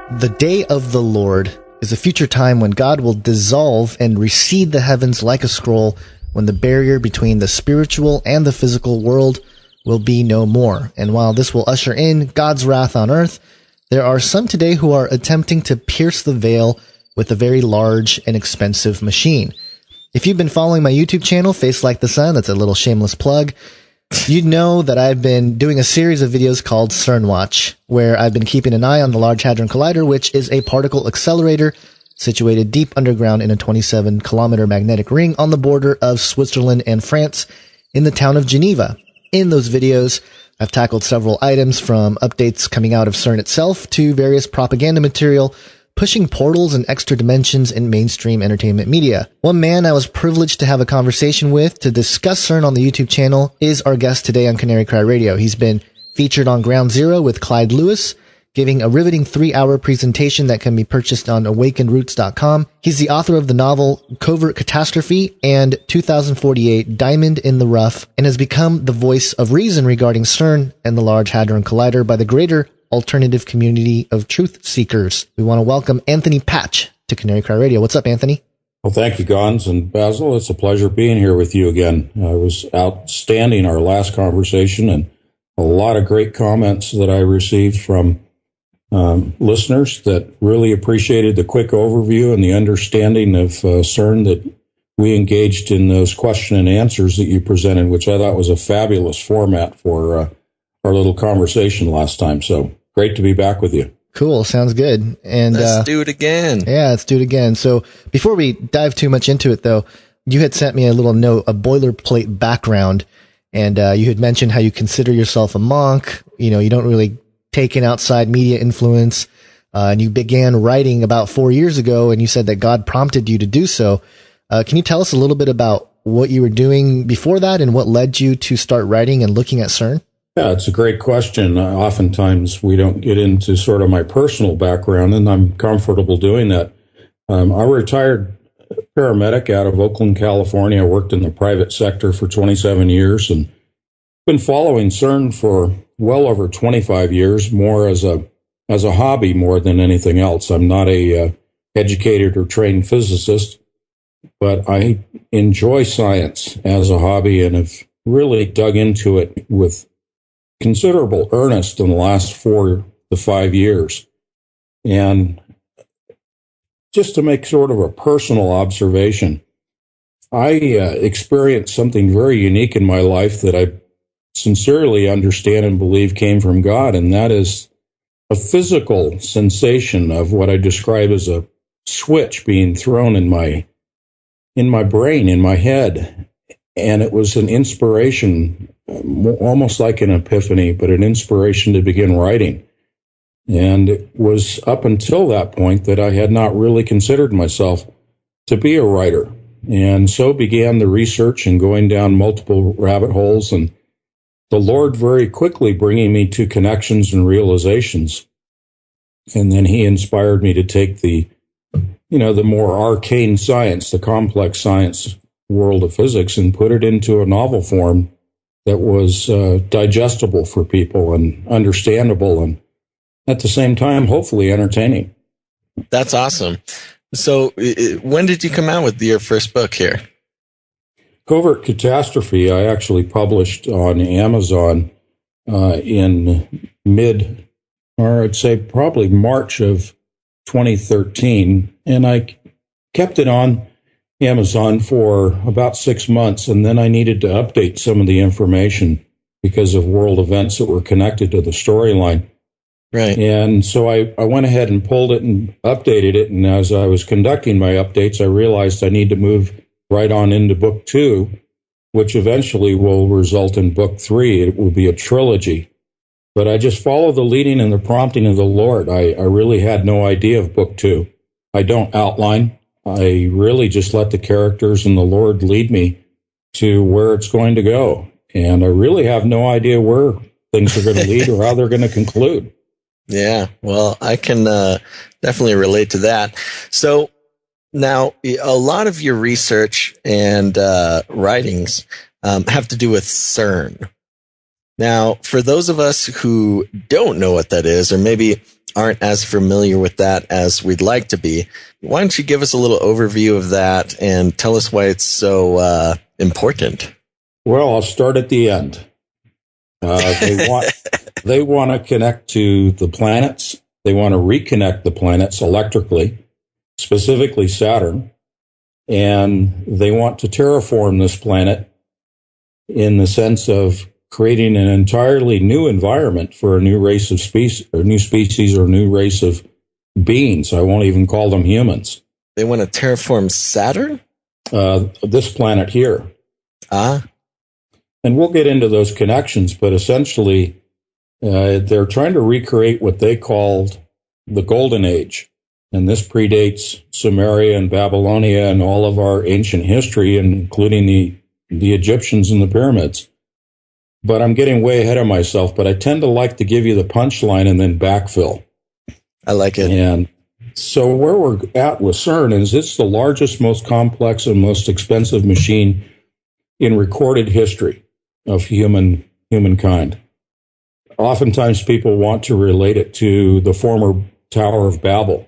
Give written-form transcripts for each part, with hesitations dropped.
The day of the Lord is a future time when God will dissolve and recede the heavens like a scroll, when the barrier between the spiritual and the physical world will be no more. And while this will usher in God's wrath on earth, there are some today who are attempting to pierce the veil with a very large and expensive machine. If you've been following my YouTube channel, Face Like the Sun, that's a little shameless plug, you'd know that I've been doing a series of videos called CERN Watch, where I've been keeping an eye on the Large Hadron Collider, which is a particle accelerator situated deep underground in a 27-kilometer magnetic ring on the border of Switzerland and France in the town of Geneva. In those videos, I've tackled several items from updates coming out of CERN itself to various propaganda material pushing portals and extra dimensions in mainstream entertainment media. One man I was privileged to have a conversation with to discuss CERN on the YouTube channel is our guest today on Canary Cry Radio. He's been featured on Ground Zero with Clyde Lewis, giving a riveting 3-hour presentation that can be purchased on awakenedroots.com. He's the author of the novel Covert Catastrophe and 2048 Diamond in the Rough, and has become the voice of reason regarding CERN and the Large Hadron Collider by the greater alternative community of truth seekers. We want to welcome Anthony Patch to Canary Cry Radio. What's up, Anthony? Well, thank you, Gons and Basil. It's a pleasure being here with you again. It was outstanding, our last conversation, and a lot of great comments that I received from listeners that really appreciated the quick overview and the understanding of CERN that we engaged in those question and answers that you presented, which I thought was a fabulous format for our little conversation last time. So great to be back with you. Cool. Sounds good. And let's do it again. Yeah, let's do it again. So before we dive too much into it, though, you had sent me a little note, a boilerplate background, and you had mentioned how you consider yourself a monk. You know, you don't really take in outside media influence, and you began writing about 4 years ago, and you said that God prompted you to do so. Can you tell us a little bit about what you were doing before that and what led you to start writing and looking at CERN? Yeah, it's a great question. Oftentimes we don't get into sort of my personal background, and I'm comfortable doing that. I'm a retired paramedic out of Oakland, California. I worked in the private sector for 27 years and been following CERN for well over 25 years, more as a hobby more than anything else. I'm not a educated or trained physicist, but I enjoy science as a hobby and have really dug into it with considerable earnest in the last 4 to 5 years. And just to make sort of a personal observation, I experienced something very unique in my life that I sincerely understand and believe came from God, and that is a physical sensation of what I describe as a switch being thrown in my brain, in my head. And it was an inspiration, almost like an epiphany, but an inspiration to begin writing. And it was up until that point that I had not really considered myself to be a writer. And so began the research and going down multiple rabbit holes, and the Lord very quickly bringing me to connections and realizations. And then he inspired me to take the more arcane science, the complex science world of physics, and put it into a novel form that was digestible for people and understandable, and at the same time, hopefully entertaining. That's awesome. So when did you come out with your first book here? Covert Catastrophe, I actually published on Amazon in I'd say probably March of 2013, and I kept it on Amazon for about 6 months, and then I needed to update some of the information because of world events that were connected to the storyline. Right. And so I went ahead and pulled it and updated it, and as I was conducting my updates, I realized I need to move right on into book 2, which eventually will result in book 3. It will be a trilogy. But I just followed the leading and the prompting of the Lord. I really had no idea of book 2. I don't outline. I really just let the characters and the Lord lead me to where it's going to go. And I really have no idea where things are going to lead or how they're going to conclude. Yeah, well, I can definitely relate to that. So now, a lot of your research and writings have to do with CERN. Now, for those of us who don't know what that is, or maybe aren't as familiar with that as we'd like to be. Why don't you give us a little overview of that and tell us why it's so important? Well, I'll start at the end. They want to connect to the planets. They want to reconnect the planets electrically, specifically Saturn, and they want to terraform this planet in the sense of creating an entirely new environment for a new race of species, or new race of beings. I won't even call them humans. They want to terraform Saturn? This planet here. Ah. And we'll get into those connections, but essentially, they're trying to recreate what they called the Golden Age. And this predates Sumeria and Babylonia and all of our ancient history, including the Egyptians and the pyramids. But I'm getting way ahead of myself, but I tend to like to give you the punchline and then backfill. I like it. And so where we're at with CERN is it's the largest, most complex, and most expensive machine in recorded history of humankind. Oftentimes people want to relate it to the former Tower of Babel,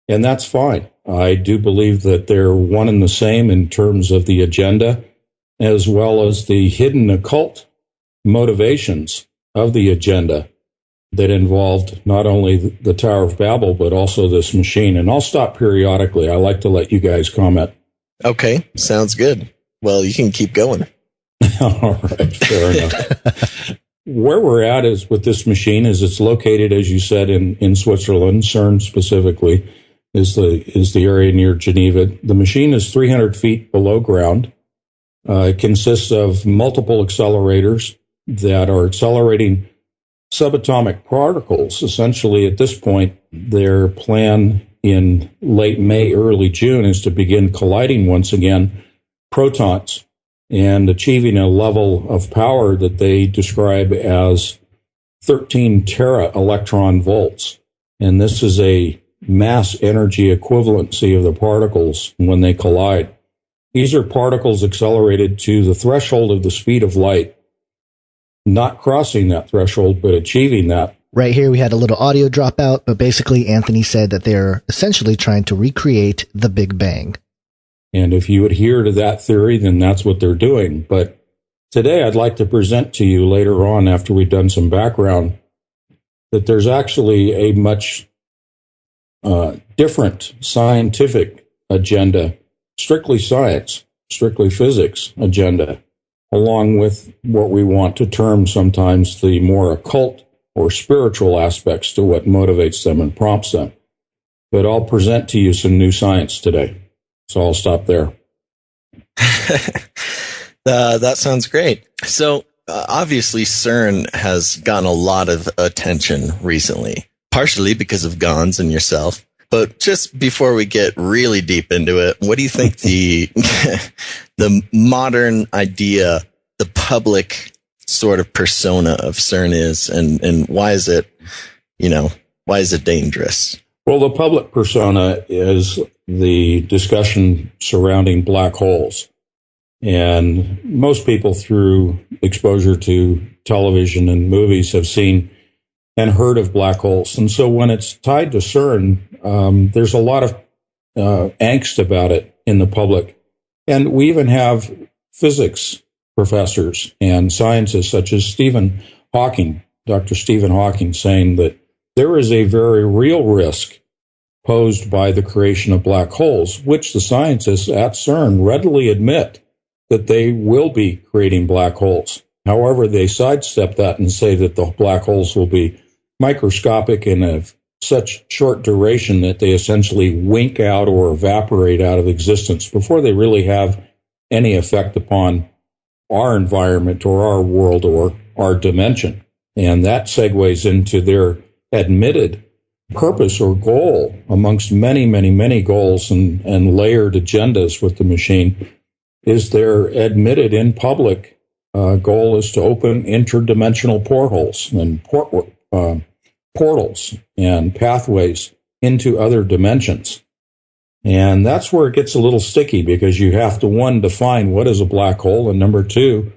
and that's fine. I do believe that they're one and the same in terms of the agenda, as well as the hidden occult motivations of the agenda that involved not only the Tower of Babel, but also this machine. And I'll stop periodically. I like to let you guys comment. Okay, sounds good. Well, you can keep going. All right, fair enough. Where we're at is with this machine is it's located, as you said, in Switzerland. CERN specifically is the area near Geneva. The machine is 300 feet below ground. It consists of multiple accelerators that are accelerating subatomic particles. Essentially, at this point, their plan in late May, early June is to begin colliding once again protons and achieving a level of power that they describe as 13 tera electron volts. And this is a mass energy equivalency of the particles when they collide. These are particles accelerated to the threshold of the speed of light, not crossing that threshold, but achieving that. Right here, we had a little audio dropout, but basically Anthony said that they're essentially trying to recreate the Big Bang. And if you adhere to that theory, then that's what they're doing. But today I'd like to present to you later on, after we've done some background, that there's actually a much different scientific agenda, strictly science, strictly physics agenda, along with what we want to term sometimes the more occult or spiritual aspects to what motivates them and prompts them. But I'll present to you some new science today. So I'll stop there. That sounds great. So obviously CERN has gotten a lot of attention recently, partially because of Gons and yourself. But just before we get really deep into it, what do you think the modern idea, the public sort of persona of CERN is, and why is it, why is it dangerous? Well, the public persona is the discussion surrounding black holes. And most people through exposure to television and movies have seen and heard of black holes. And so when it's tied to CERN, there's a lot of angst about it in the public. And we even have physics professors and scientists such as Stephen Hawking, Dr. Stephen Hawking, saying that there is a very real risk posed by the creation of black holes, which the scientists at CERN readily admit that they will be creating black holes. However, they sidestep that and say that the black holes will be microscopic and of such short duration that they essentially wink out or evaporate out of existence before they really have any effect upon our environment or our world or our dimension. And that segues into their admitted purpose or goal amongst many, many, many goals and layered agendas with the machine is their admitted in public goal is to open interdimensional portals and portals and pathways into other dimensions. And that's where it gets a little sticky because you have to, one, define what is a black hole, and number two,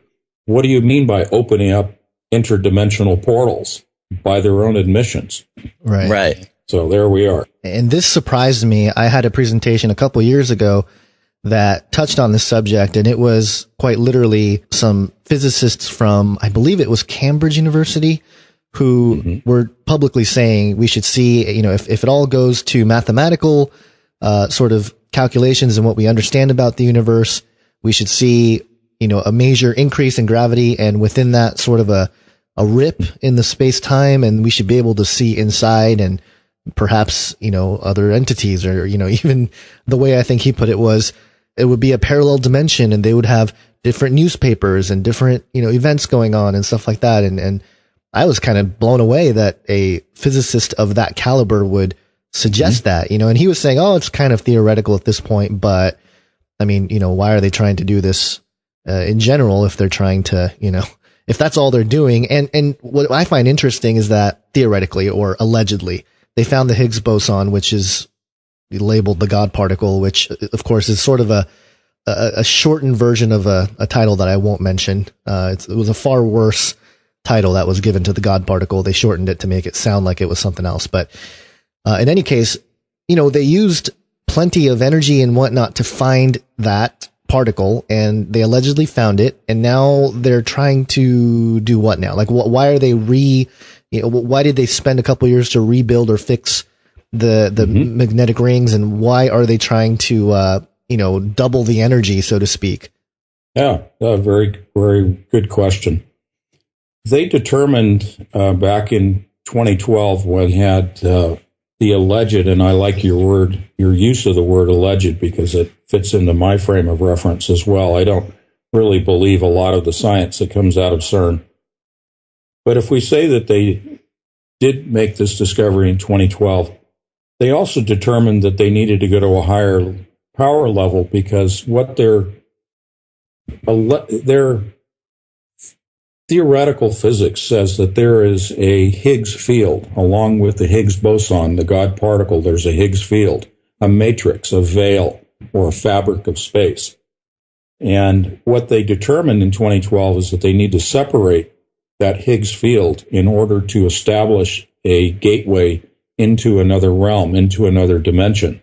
what do you mean by opening up interdimensional portals? by their own admissions. Right. So there we are. And this surprised me. I had a presentation a couple years ago that touched on this subject, and it was quite literally some physicists from, I believe it was Cambridge University, who were publicly saying we should see, if it all goes to mathematical sort of calculations and what we understand about the universe, we should see, a major increase in gravity, and within that sort of a rip in the space time, and we should be able to see inside and perhaps, other entities, or, even the way I think he put it was, it would be a parallel dimension, and they would have different newspapers and different, events going on and stuff like that. And I was kind of blown away that a physicist of that caliber would suggest that, and he was saying, oh, it's kind of theoretical at this point, but I mean, why are they trying to do this in general if they're trying to, if that's all they're doing? And what I find interesting is that theoretically, or allegedly, they found the Higgs boson, which is labeled the God particle, which of course is sort of a shortened version of a title that I won't mention. It was a far worse title that was given to the God particle. They shortened it to make it sound like it was something else. But in any case, they used plenty of energy and whatnot to find that particle, and they allegedly found it. And now they're trying to do what now? Like, why are they why did they spend a couple years to rebuild or fix the magnetic rings, and why are they trying to double the energy, so to speak? Yeah, very, very good question. They determined back in 2012 when had the alleged, and I like your use of the word alleged, because it fits into my frame of reference as well. I don't really believe a lot of the science that comes out of CERN. But if we say that they did make this discovery in 2012, they also determined that they needed to go to a higher power level, because what their theoretical physics says that there is a Higgs field along with the Higgs boson, the God particle. There's a Higgs field, a matrix, a veil, or a fabric of space. And what they determined in 2012 is that they need to separate that Higgs field in order to establish a gateway into another realm, into another dimension.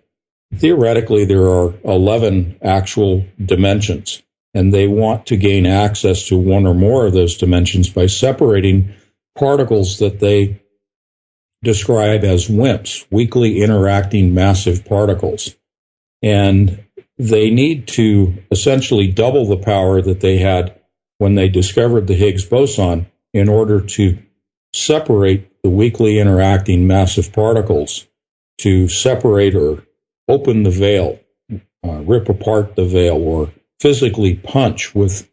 Theoretically, there are 11 actual dimensions, and they want to gain access to one or more of those dimensions by separating particles that they describe as WIMPs, weakly interacting massive particles. And they need to essentially double the power that they had when they discovered the Higgs boson in order to separate the weakly interacting massive particles, to separate or open the veil, rip apart the veil, or physically punch with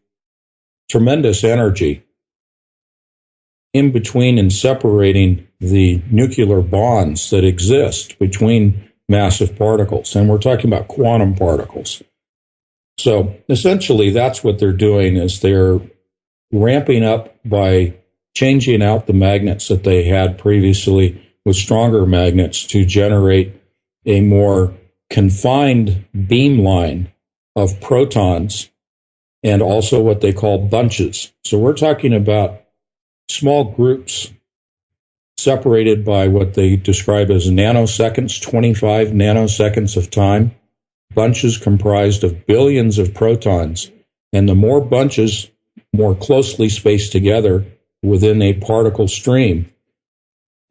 tremendous energy in between and separating the nuclear bonds that exist between massive particles. And we're talking about quantum particles. So essentially that's what they're doing, is they're ramping up by changing out the magnets that they had previously with stronger magnets to generate a more confined beamline of protons, and also what they call bunches. So we're talking about small groups separated by what they describe as nanoseconds, 25 nanoseconds of time, bunches comprised of billions of protons. And the more bunches more closely spaced together within a particle stream,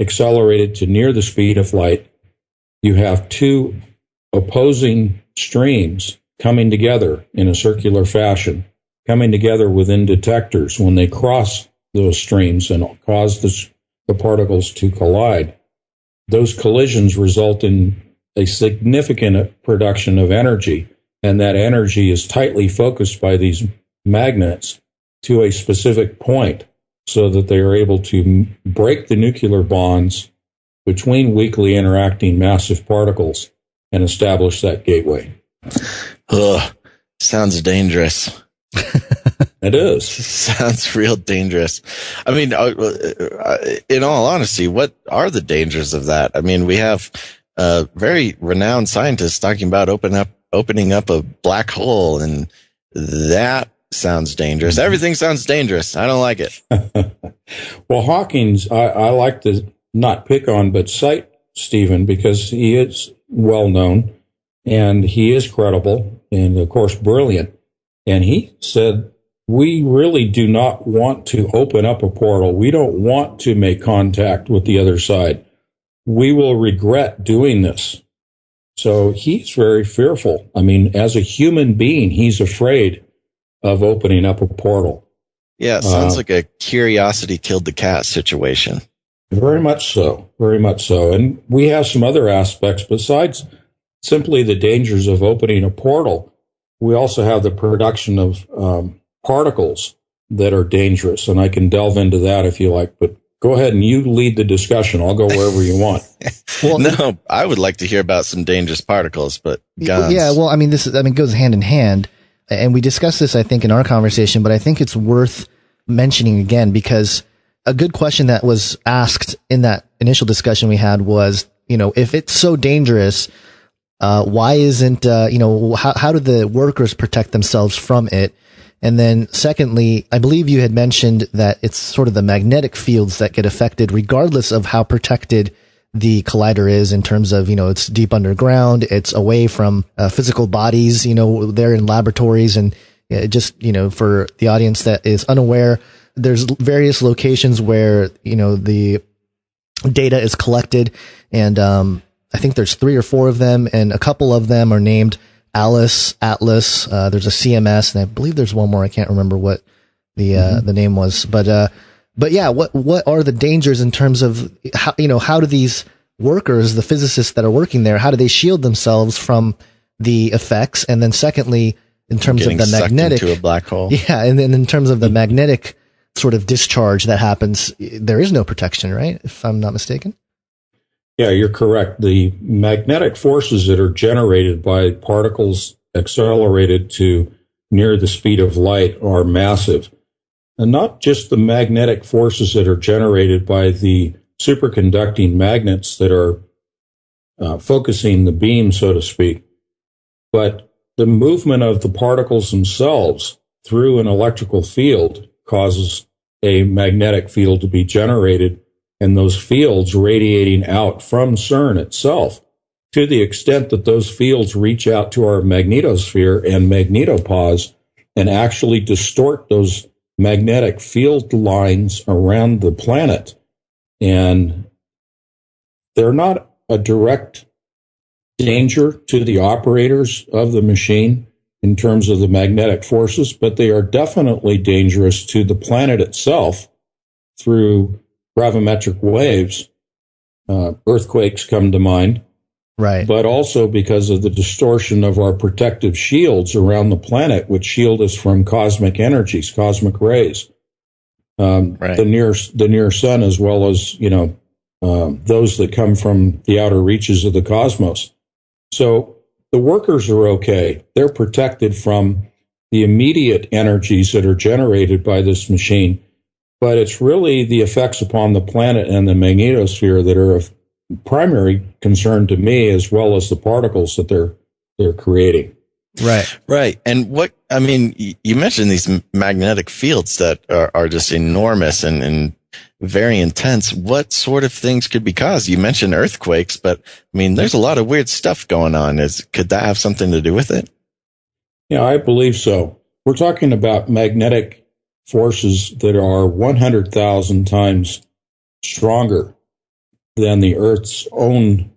accelerated to near the speed of light, you have two opposing streams coming together in a circular fashion, coming together within detectors. When they cross those streams and cause the particles to collide, those collisions result in a significant production of energy, and that energy is tightly focused by these magnets to a specific point, so that they are able to break the nuclear bonds between weakly interacting massive particles and establish that gateway. Ugh, sounds dangerous. It is. Sounds real dangerous. I mean, in all honesty, what are the dangers of that? I mean, we have very renowned scientists talking about opening up a black hole, and that sounds dangerous. Everything sounds dangerous. I don't like it. Well, Well, Hawking's, I like to not pick on, but cite Stephen because he is well known and he is credible and, of course, brilliant. And he said, we really do not want to open up a portal. We don't want to make contact with the other side. We will regret doing this. So he's very fearful. I mean, as a human being, he's afraid of opening up a portal. Yeah, it sounds like a curiosity killed the cat situation. Very much so. Very much so. And we have some other aspects besides simply the dangers of opening a portal. We also have the production of particles that are dangerous. And I can delve into that if you like, but go ahead and you lead the discussion. I'll go wherever you want. Well, no, I would like to hear about some dangerous particles, but guns. Yeah, well, I mean, it goes hand in hand. And we discussed this, I think, in our conversation, but I think it's worth mentioning again because a good question that was asked in that initial discussion we had was, if it's so dangerous, why isn't, how do the workers protect themselves from it? And then secondly, I believe you had mentioned that it's sort of the magnetic fields that get affected regardless of how protected the collider is in terms of, it's deep underground, it's away from physical bodies, they're in laboratories and just, for the audience that is unaware, there's various locations where, the data is collected and, I think there's 3 or 4 of them and a couple of them are named Alice, Atlas, there's a CMS and I believe there's one more. I can't remember what the name was, but yeah, what are the dangers in terms of how do these workers, the physicists that are working there, how do they shield themselves from the effects? And then secondly, in terms of the magnetic, into a black hole. Yeah. And then in terms of the magnetic sort of discharge that happens, there is no protection, right? If I'm not mistaken. Yeah, you're correct. The magnetic forces that are generated by particles accelerated to near the speed of light are massive. And not just the magnetic forces that are generated by the superconducting magnets that are focusing the beam, so to speak, but the movement of the particles themselves through an electrical field causes a magnetic field to be generated, and those fields radiating out from CERN itself, to the extent that those fields reach out to our magnetosphere and magnetopause and actually distort those magnetic field lines around the planet. And they're not a direct danger to the operators of the machine in terms of the magnetic forces, but they are definitely dangerous to the planet itself through gravimetric waves. Earthquakes come to mind. Right. But also because of the distortion of our protective shields around the planet, which shield us from cosmic energies, cosmic rays. Right. The near sun, as well as, those that come from the outer reaches of the cosmos. So the workers are okay. They're protected from the immediate energies that are generated by this machine. But it's really the effects upon the planet and the magnetosphere that are of primary concern to me, as well as the particles that they're creating. Right. And you mentioned these magnetic fields that are just enormous and very intense. What sort of things could be caused? You mentioned earthquakes, but there's a lot of weird stuff going on. Could that have something to do with it? Yeah, I believe so. We're talking about magnetic forces that are 100,000 times stronger than the Earth's own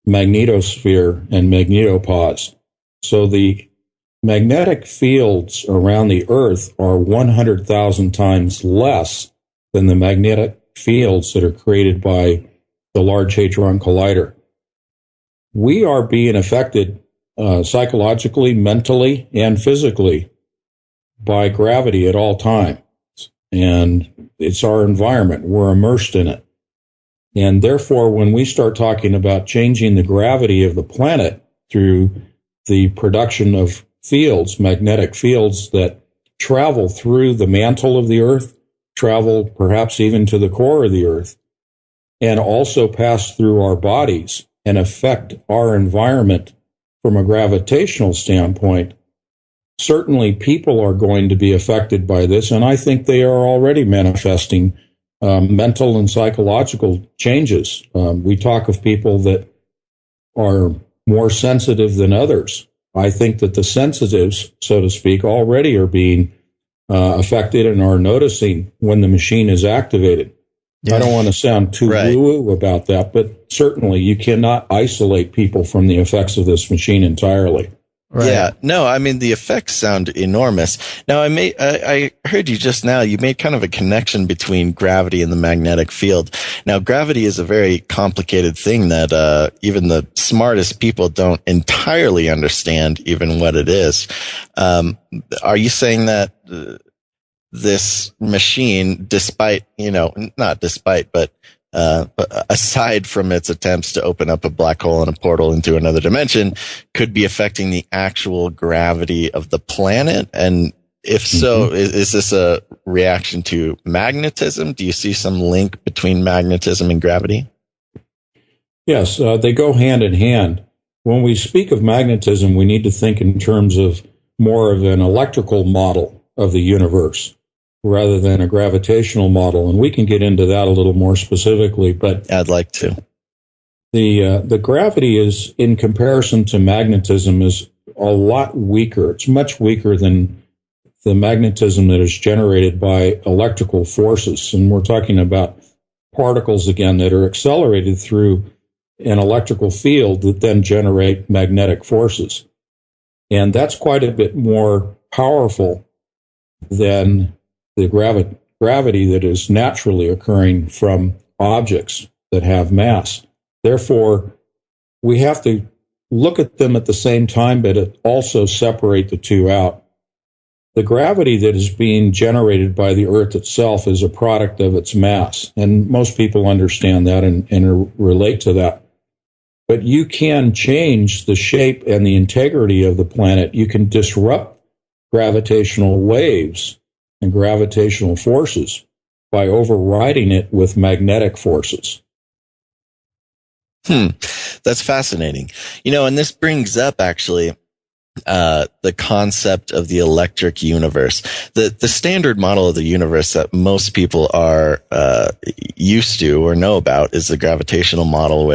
magnetosphere and magnetopause. So the magnetic fields around the Earth are 100,000 times less than the magnetic fields that are created by the Large Hadron Collider. We are being affected psychologically, mentally, and physically by gravity at all times. And it's our environment. We're immersed in it. And therefore, when we start talking about changing the gravity of the planet through the production of fields, magnetic fields that travel through the mantle of the Earth, travel perhaps even to the core of the Earth, and also pass through our bodies and affect our environment from a gravitational standpoint, certainly people are going to be affected by this, and I think they are already manifesting mental and psychological changes. We talk of people that are more sensitive than others. I think that the sensitives, so to speak, already are being affected and are noticing when the machine is activated. Yeah. I don't want to sound too woo-woo about that, but certainly you cannot isolate people from the effects of this machine entirely. Right. Yeah, no, I mean, the effects sound enormous. Now, I heard you just now, you made kind of a connection between gravity and the magnetic field. Now, gravity is a very complicated thing that, even the smartest people don't entirely understand even what it is. Are you saying that, this machine, despite, not despite, but aside from its attempts to open up a black hole and a portal into another dimension, could be affecting the actual gravity of the planet? And if so, is this a reaction to magnetism? Do you see some link between magnetism and gravity? Yes, they go hand in hand. When we speak of magnetism, we need to think in terms of more of an electrical model of the universe rather than a gravitational model. And we can get into that a little more specifically, but I'd like to. The gravity is, in comparison to magnetism, is a lot weaker. It's much weaker than the magnetism that is generated by electrical forces. And we're talking about particles, again, that are accelerated through an electrical field that then generate magnetic forces. And that's quite a bit more powerful than the gravity that is naturally occurring from objects that have mass. Therefore, we have to look at them at the same time, but also separate the two out. The gravity that is being generated by the Earth itself is a product of its mass, and most people understand that and relate to that. But you can change the shape and the integrity of the planet. You can disrupt gravitational waves and gravitational forces by overriding it with magnetic forces. That's fascinating. And this brings up actually the concept of the electric universe. The standard model of the universe that most people are used to or know about is the gravitational model,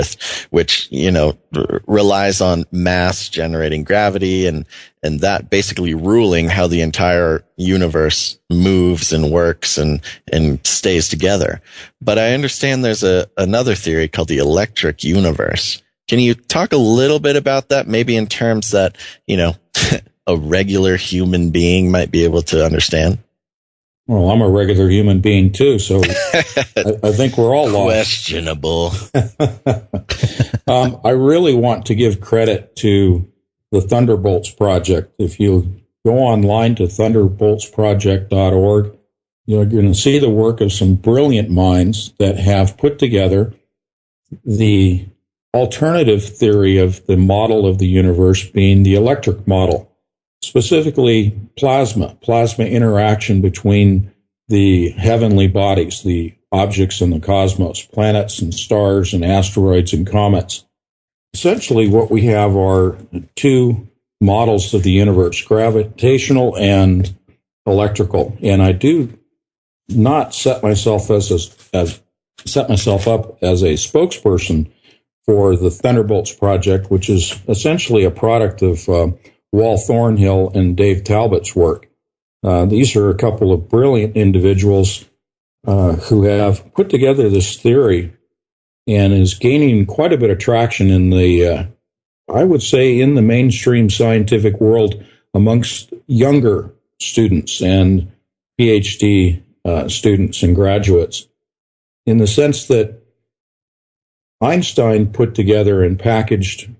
which relies on mass generating gravity and that basically ruling how the entire universe moves and works and stays together. But I understand there's another theory called the electric universe. Can you talk a little bit about that, maybe in terms that, a regular human being might be able to understand? Well, I'm a regular human being too, so I think we're all lost. Questionable. I really want to give credit to the Thunderbolts Project. If you go online to thunderboltsproject.org, you're going to see the work of some brilliant minds that have put together the alternative theory of the model of the universe being the electric model, specifically plasma interaction between the heavenly bodies, the objects in the cosmos, planets and stars and asteroids and comets. Essentially, what we have are two models of the universe, gravitational and electrical. And I do not set myself up as a spokesperson for the Thunderbolts Project, which is essentially a product of Wal Thornhill and Dave Talbot's work. These are a couple of brilliant individuals who have put together this theory and is gaining quite a bit of traction in the, I would say, in the mainstream scientific world amongst younger students and PhD students and graduates, in the sense that Einstein put together and packaged,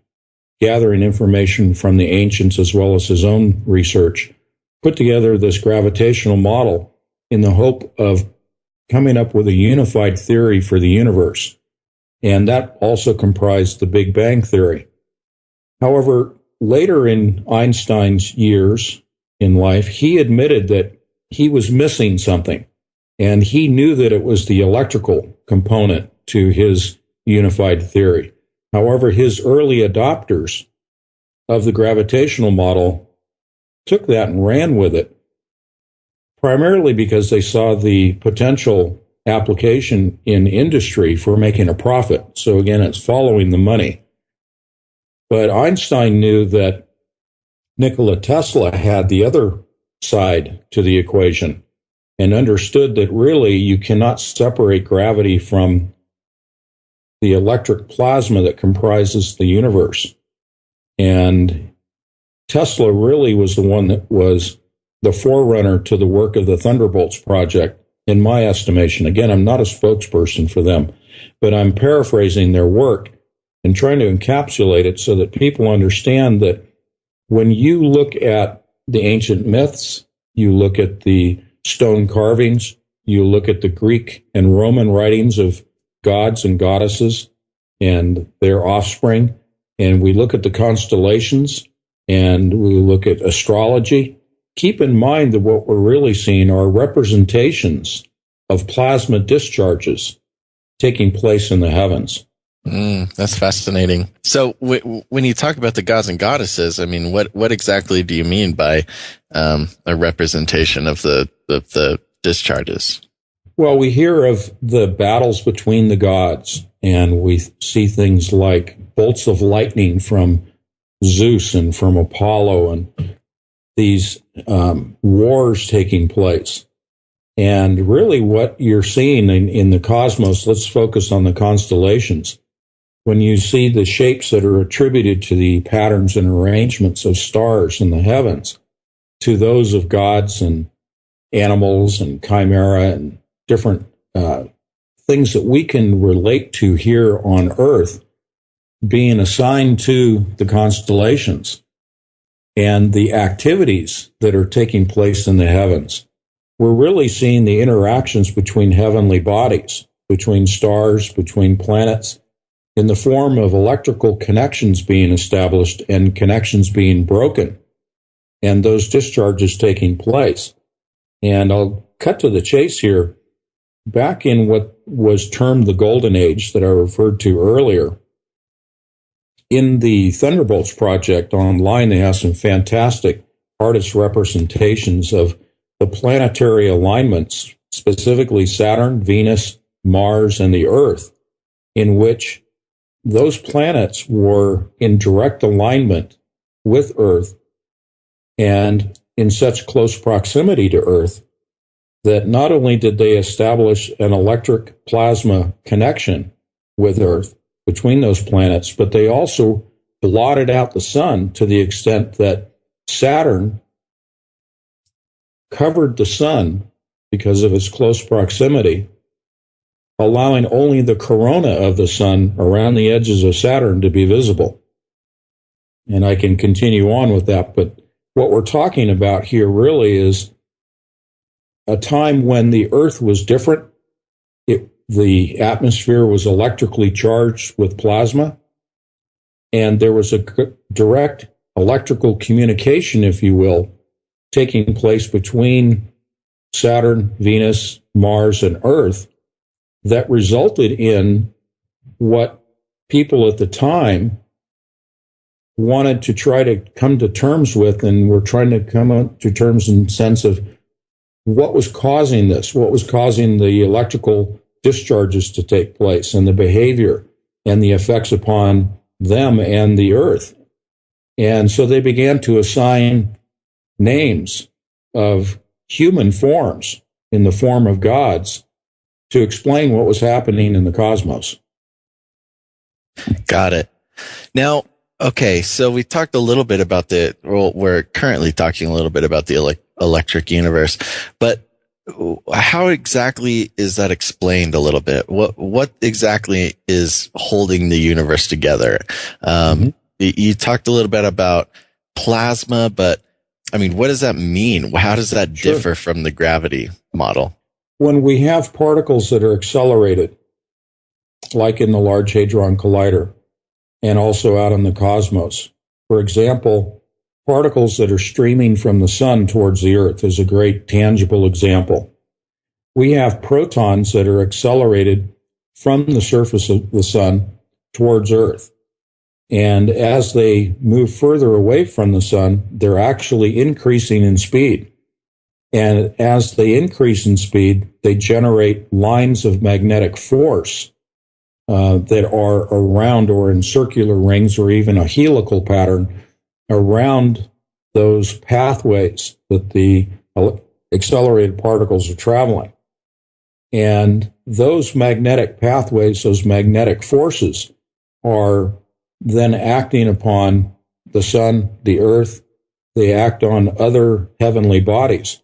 gathering information from the ancients as well as his own research, put together this gravitational model in the hope of coming up with a unified theory for the universe. And that also comprised the Big Bang theory. However, later in Einstein's years in life, he admitted that he was missing something, and he knew that it was the electrical component to his unified theory. However, his early adopters of the gravitational model took that and ran with it, primarily because they saw the potential application in industry for making a profit. So again, it's following the money. But Einstein knew that Nikola Tesla had the other side to the equation and understood that really you cannot separate gravity from the electric plasma that comprises the universe. And Tesla really was the one that was the forerunner to the work of the Thunderbolts project, in my estimation. Again, I'm not a spokesperson for them, but I'm paraphrasing their work and trying to encapsulate it so that people understand that when you look at the ancient myths, you look at the stone carvings, you look at the Greek and Roman writings of gods and goddesses and their offspring, and we look at the constellations and we look at astrology, keep in mind that what we're really seeing are representations of plasma discharges taking place in the heavens. That's fascinating. So when you talk about the gods and goddesses, I mean, what exactly do you mean by a representation of the discharges? Well, we hear of the battles between the gods, and we see things like bolts of lightning from Zeus and from Apollo, and these wars taking place. And really what you're seeing in the cosmos, let's focus on the constellations. When you see the shapes that are attributed to the patterns and arrangements of stars in the heavens, to those of gods and animals and chimera and different things that we can relate to here on Earth, being assigned to the constellations and the activities that are taking place in the heavens, we're really seeing the interactions between heavenly bodies, between stars, between planets, in the form of electrical connections being established and connections being broken, and those discharges taking place. And I'll cut to the chase here. Back in what was termed the Golden Age that I referred to earlier, in the Thunderbolts project online, they have some fantastic artist representations of the planetary alignments, specifically Saturn, Venus, Mars, and the Earth, in which those planets were in direct alignment with Earth and in such close proximity to Earth that not only did they establish an electric plasma connection with Earth between those planets, but they also blotted out the sun to the extent that Saturn covered the sun because of its close proximity, allowing only the corona of the sun around the edges of Saturn to be visible. And I can continue on with that, but what we're talking about here really is a time when the Earth was different. The atmosphere was electrically charged with plasma, and there was a direct electrical communication, if you will, taking place between Saturn, Venus, Mars, and Earth that resulted in what people at the time wanted to try to come to terms with, and were trying to come to terms in the sense of what was causing this, what was causing the electrical discharges to take place, and the behavior and the effects upon them and the Earth. And so they began to assign names of human forms in the form of gods to explain what was happening in the cosmos. Got it. Now, okay, so we talked a little bit about we're currently talking a little bit about the electric universe, but how exactly is that explained a little bit? What exactly is holding the universe together? You talked a little bit about plasma, but I mean, what does that mean? How does that differ from the gravity model? When we have particles that are accelerated, like in the Large Hadron Collider, and also out in the cosmos, for example, particles that are streaming from the sun towards the Earth is a great tangible example. We have protons that are accelerated from the surface of the sun towards Earth. And as they move further away from the sun, they're actually increasing in speed. And as they increase in speed, they generate lines of magnetic force that are around or in circular rings or even a helical pattern around those pathways that the accelerated particles are traveling. And those magnetic pathways, those magnetic forces, are then acting upon the sun, the earth. They act on other heavenly bodies.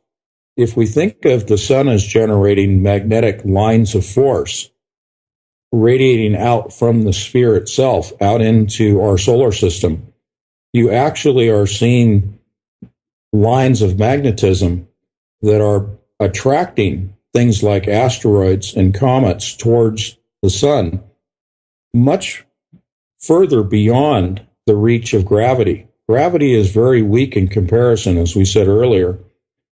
If we think of the sun as generating magnetic lines of force, radiating out from the sphere itself, out into our solar system, you actually are seeing lines of magnetism that are attracting things like asteroids and comets towards the sun, much further beyond the reach of gravity. Gravity is very weak in comparison, as we said earlier,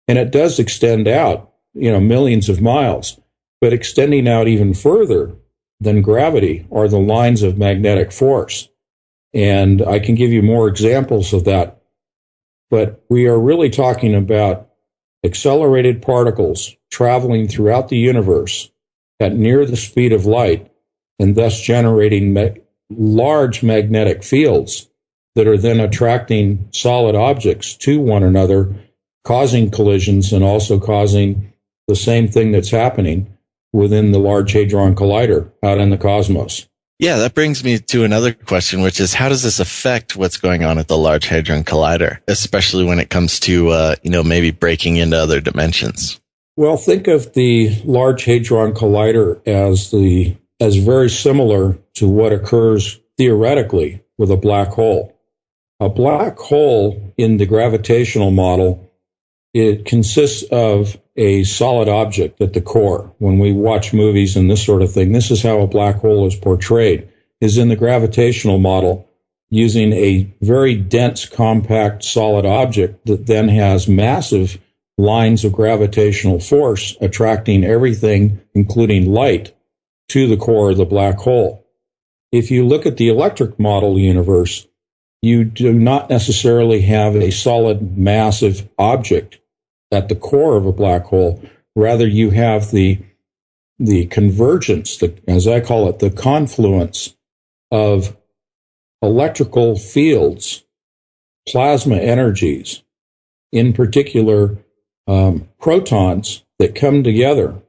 and it does extend out, millions of miles. But extending out even further than gravity are the lines of magnetic force. And I can give you more examples of that. But we are really talking about accelerated particles traveling throughout the universe at near the speed of light, and thus generating large magnetic fields that are then attracting solid objects to one another, causing collisions and also causing the same thing that's happening within the Large Hadron Collider out in the cosmos. Yeah, that brings me to another question, which is how does this affect what's going on at the Large Hadron Collider, especially when it comes to, maybe breaking into other dimensions? Well, think of the Large Hadron Collider as very similar to what occurs theoretically with a black hole. A black hole in the gravitational model, it consists of a solid object at the core. When we watch movies and this sort of thing, this is how a black hole is portrayed, is in the gravitational model, using a very dense, compact, solid object that then has massive lines of gravitational force attracting everything, including light, to the core of the black hole. If you look at the electric model universe, you do not necessarily have a solid, massive object at the core of a black hole. Rather, you have the convergence, as I call it, the confluence of electrical fields, plasma energies, in particular protons that come together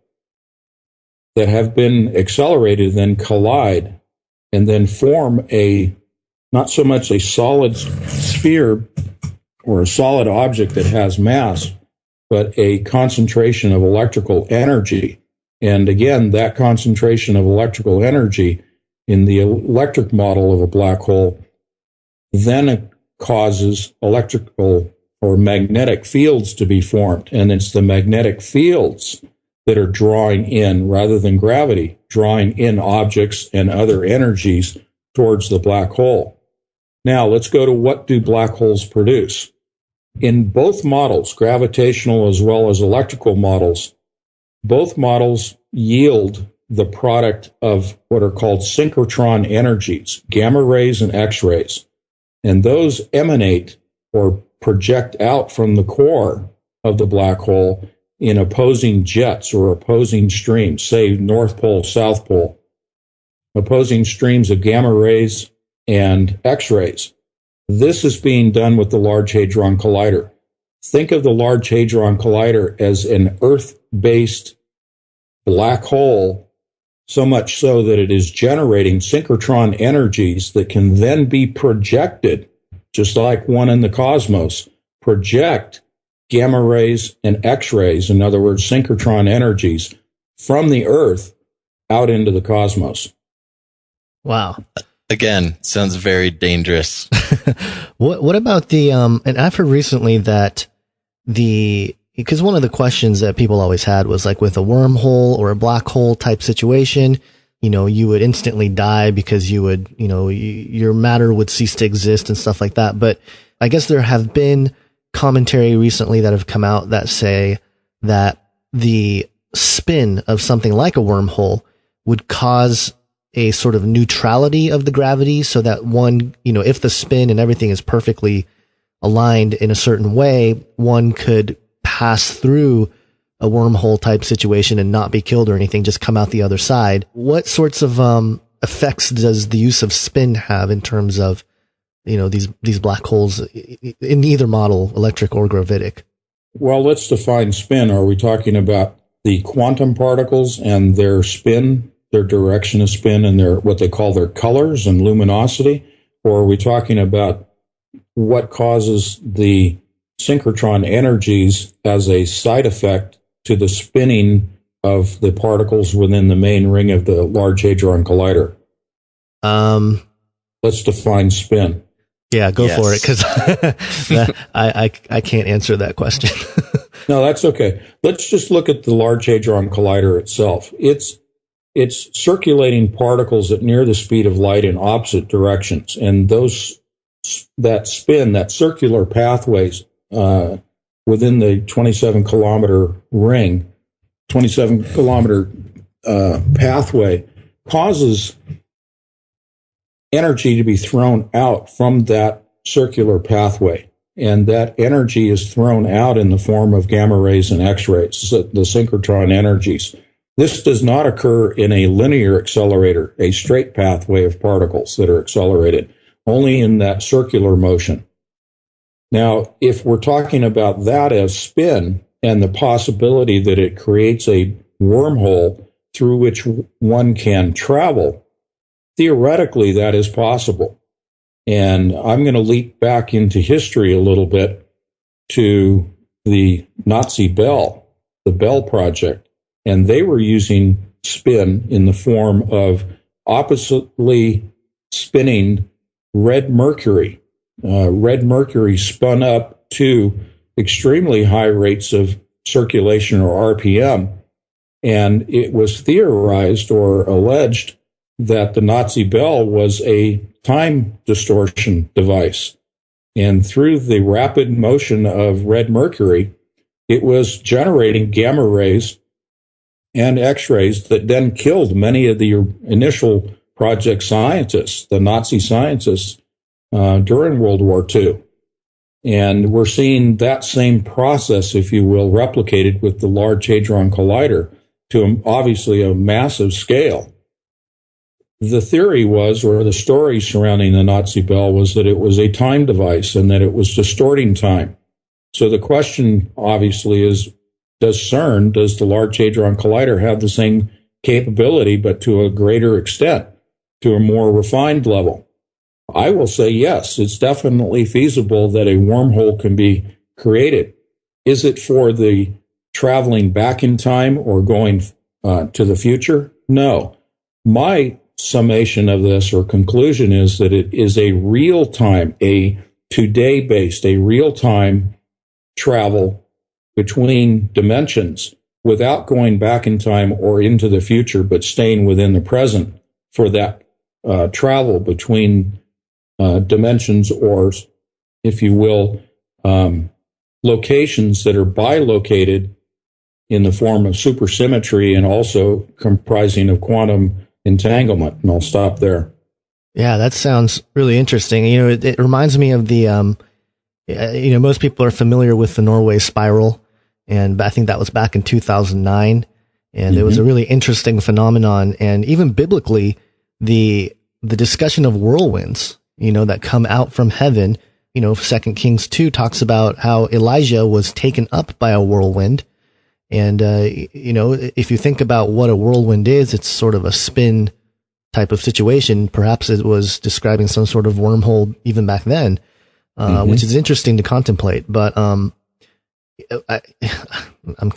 that have been accelerated, then collide, and then form not so much a solid sphere or a solid object that has mass, but a concentration of electrical energy. And again, that concentration of electrical energy in the electric model of a black hole then causes electrical or magnetic fields to be formed. And it's the magnetic fields that are drawing in, rather than gravity, drawing in objects and other energies towards the black hole. Now, let's go to what do black holes produce. In both models, gravitational as well as electrical models, both models yield the product of what are called synchrotron energies, gamma rays and X-rays. And those emanate or project out from the core of the black hole in opposing jets or opposing streams, say North Pole, South Pole, opposing streams of gamma rays and X-rays. This is being done with the Large Hadron Collider. Think of the Large Hadron Collider as an Earth-based black hole, so much so that it is generating synchrotron energies that can then be projected, just like one in the cosmos, project gamma rays and X-rays, in other words, synchrotron energies, from the Earth out into the cosmos. Wow. Again, sounds very dangerous. What about the, and I've heard recently that because one of the questions that people always had was like with a wormhole or a black hole type situation, you would instantly die because your matter would cease to exist and stuff like that. But I guess there have been commentary recently that have come out that say that the spin of something like a wormhole would cause a sort of neutrality of the gravity, so that one, if the spin and everything is perfectly aligned in a certain way, one could pass through a wormhole type situation and not be killed or anything, just come out the other side. What sorts of effects does the use of spin have in terms of, these black holes in either model, electric or gravitic? Well, let's define spin. Are we talking about the quantum particles and their spin, their direction of spin, and their what they call their colors and luminosity? Or are we talking about what causes the synchrotron energies as a side effect to the spinning of the particles within the main ring of the Large Hadron Collider? Let's define spin. Yeah, go for it, because I can't answer that question. No, that's okay. Let's just look at the Large Hadron Collider itself. It's circulating particles at near the speed of light in opposite directions, and that spin, that circular pathways within the 27-kilometer ring, 27-kilometer pathway, causes energy to be thrown out from that circular pathway. And that energy is thrown out in the form of gamma rays and X-rays, so the synchrotron energies. This does not occur in a linear accelerator, a straight pathway of particles that are accelerated, only in that circular motion. Now, if we're talking about that as spin and the possibility that it creates a wormhole through which one can travel, theoretically that is possible. And I'm going to leap back into history a little bit to the Nazi Bell, the Bell Project. And they were using spin in the form of oppositely spinning red mercury. Red mercury spun up to extremely high rates of circulation, or RPM. And it was theorized or alleged that the Nazi Bell was a time distortion device. And through the rapid motion of red mercury, it was generating gamma rays and X-rays that then killed many of the initial project scientists, the Nazi scientists, during World War II. And we're seeing that same process, if you will, replicated with the Large Hadron Collider to obviously a massive scale. The theory was, or the story surrounding the Nazi Bell, was that it was a time device and that it was distorting time. So the question, obviously, is, does the Large Hadron Collider, have the same capability, but to a greater extent, to a more refined level? I will say yes, it's definitely feasible that a wormhole can be created. Is it for the traveling back in time or going to the future? No. My summation of this, or conclusion, is that it is a real-time, a today-based, a real-time travel between dimensions without going back in time or into the future, but staying within the present for that travel between dimensions, or, if you will, locations that are bilocated in the form of supersymmetry and also comprising of quantum entanglement. And I'll stop there. Yeah, that sounds really interesting. It reminds me of the, most people are familiar with the Norway spiral, and I think that was back in 2009. And it was a really interesting phenomenon. And even biblically, the discussion of whirlwinds, that come out from heaven, 2 Kings 2 talks about how Elijah was taken up by a whirlwind. And, if you think about what a whirlwind is, it's sort of a spin type of situation. Perhaps it was describing some sort of wormhole even back then, which is interesting to contemplate. But I'm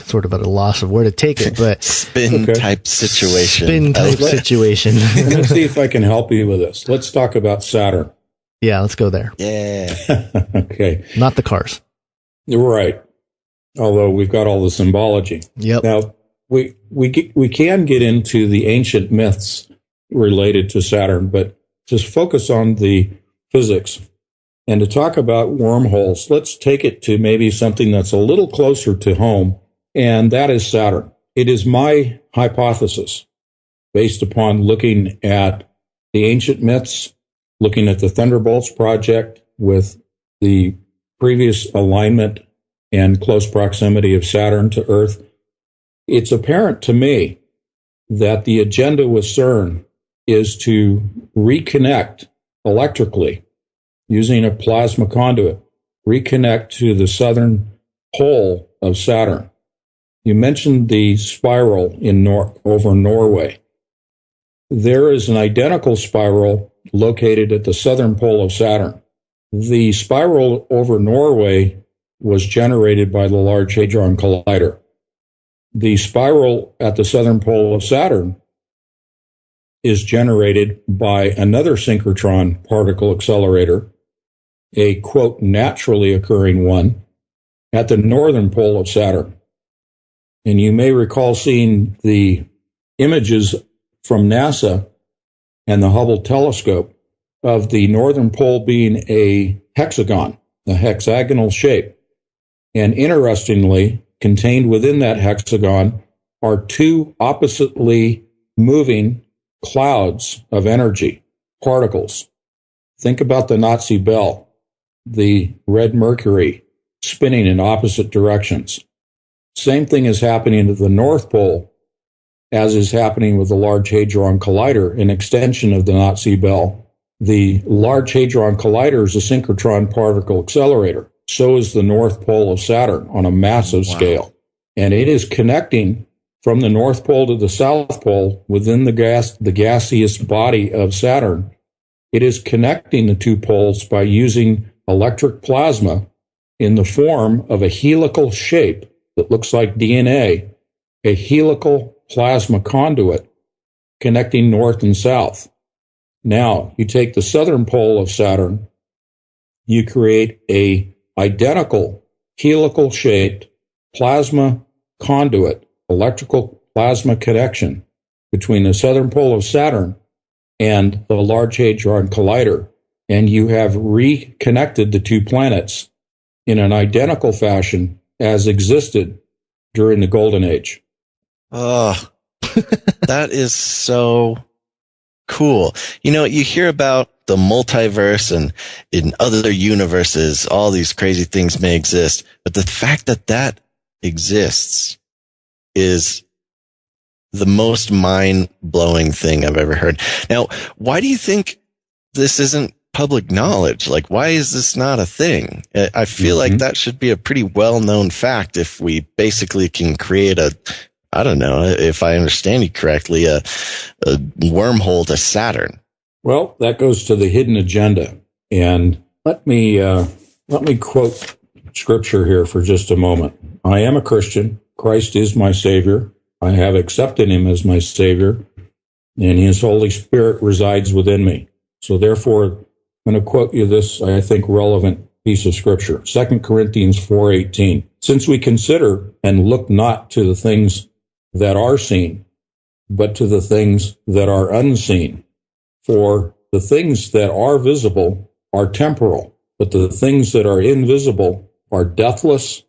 sort of at a loss of where to take it. But spin type situation. Spin type situation. Let's see if I can help you with this. Let's talk about Saturn. Yeah, let's go there. Yeah. Okay. Not the cars. You're right. Although we've got all the symbology. Yep. Now, we can get into the ancient myths related to Saturn, but just focus on the physics. And to talk about wormholes, let's take it to maybe something that's a little closer to home, and that is Saturn. It is my hypothesis, based upon looking at the ancient myths, looking at the Thunderbolts project with the previous alignment and close proximity of Saturn to Earth, it's apparent to me that the agenda with CERN is to reconnect electrically using a plasma conduit, reconnect to the southern pole of Saturn. You mentioned the spiral over Norway. There is an identical spiral located at the southern pole of Saturn. The spiral over Norway was generated by the Large Hadron Collider. The spiral at the southern pole of Saturn is generated by another synchrotron particle accelerator, a, quote, naturally occurring one, at the northern pole of Saturn. And you may recall seeing the images from NASA and the Hubble telescope of the northern pole being a hexagon, a hexagonal shape. And interestingly, contained within that hexagon are two oppositely moving clouds of energy, particles. Think about the Nazi bell, the red Mercury spinning in opposite directions. Same thing is happening at the North Pole as is happening with the Large Hadron Collider, an extension of the Nazi bell. The Large Hadron Collider is a synchrotron particle accelerator. So is the North Pole of Saturn on a massive scale. And it is connecting from the North Pole to the South Pole within the gaseous body of Saturn. It is connecting the two poles by using electric plasma in the form of a helical shape that looks like DNA, a helical plasma conduit connecting north and south. Now, you take the southern pole of Saturn, you create a identical helical shaped plasma conduit, electrical plasma connection between the southern pole of Saturn and the Large Hadron Collider, and you have reconnected the two planets in an identical fashion as existed during the Golden Age. Oh, that is so cool. You know, you hear about the multiverse and in other universes, all these crazy things may exist, but the fact that that exists is the most mind-blowing thing I've ever heard. Now, why do you think this isn't public knowledge? Like, why is this not a thing? I feel like that should be a pretty well-known fact if we basically can create I don't know, if I understand you correctly, a wormhole to Saturn. Well, that goes to the hidden agenda. And let me quote scripture here for just a moment. I am a Christian. Christ is my Savior. I have accepted him as my Savior, and his Holy Spirit resides within me. So therefore, I'm going to quote you this, I think, relevant piece of scripture. 2 Corinthians 4:18. Since we consider and look not to the things that are seen, but to the things that are unseen. For the things that are visible are temporal, but the things that are invisible are deathless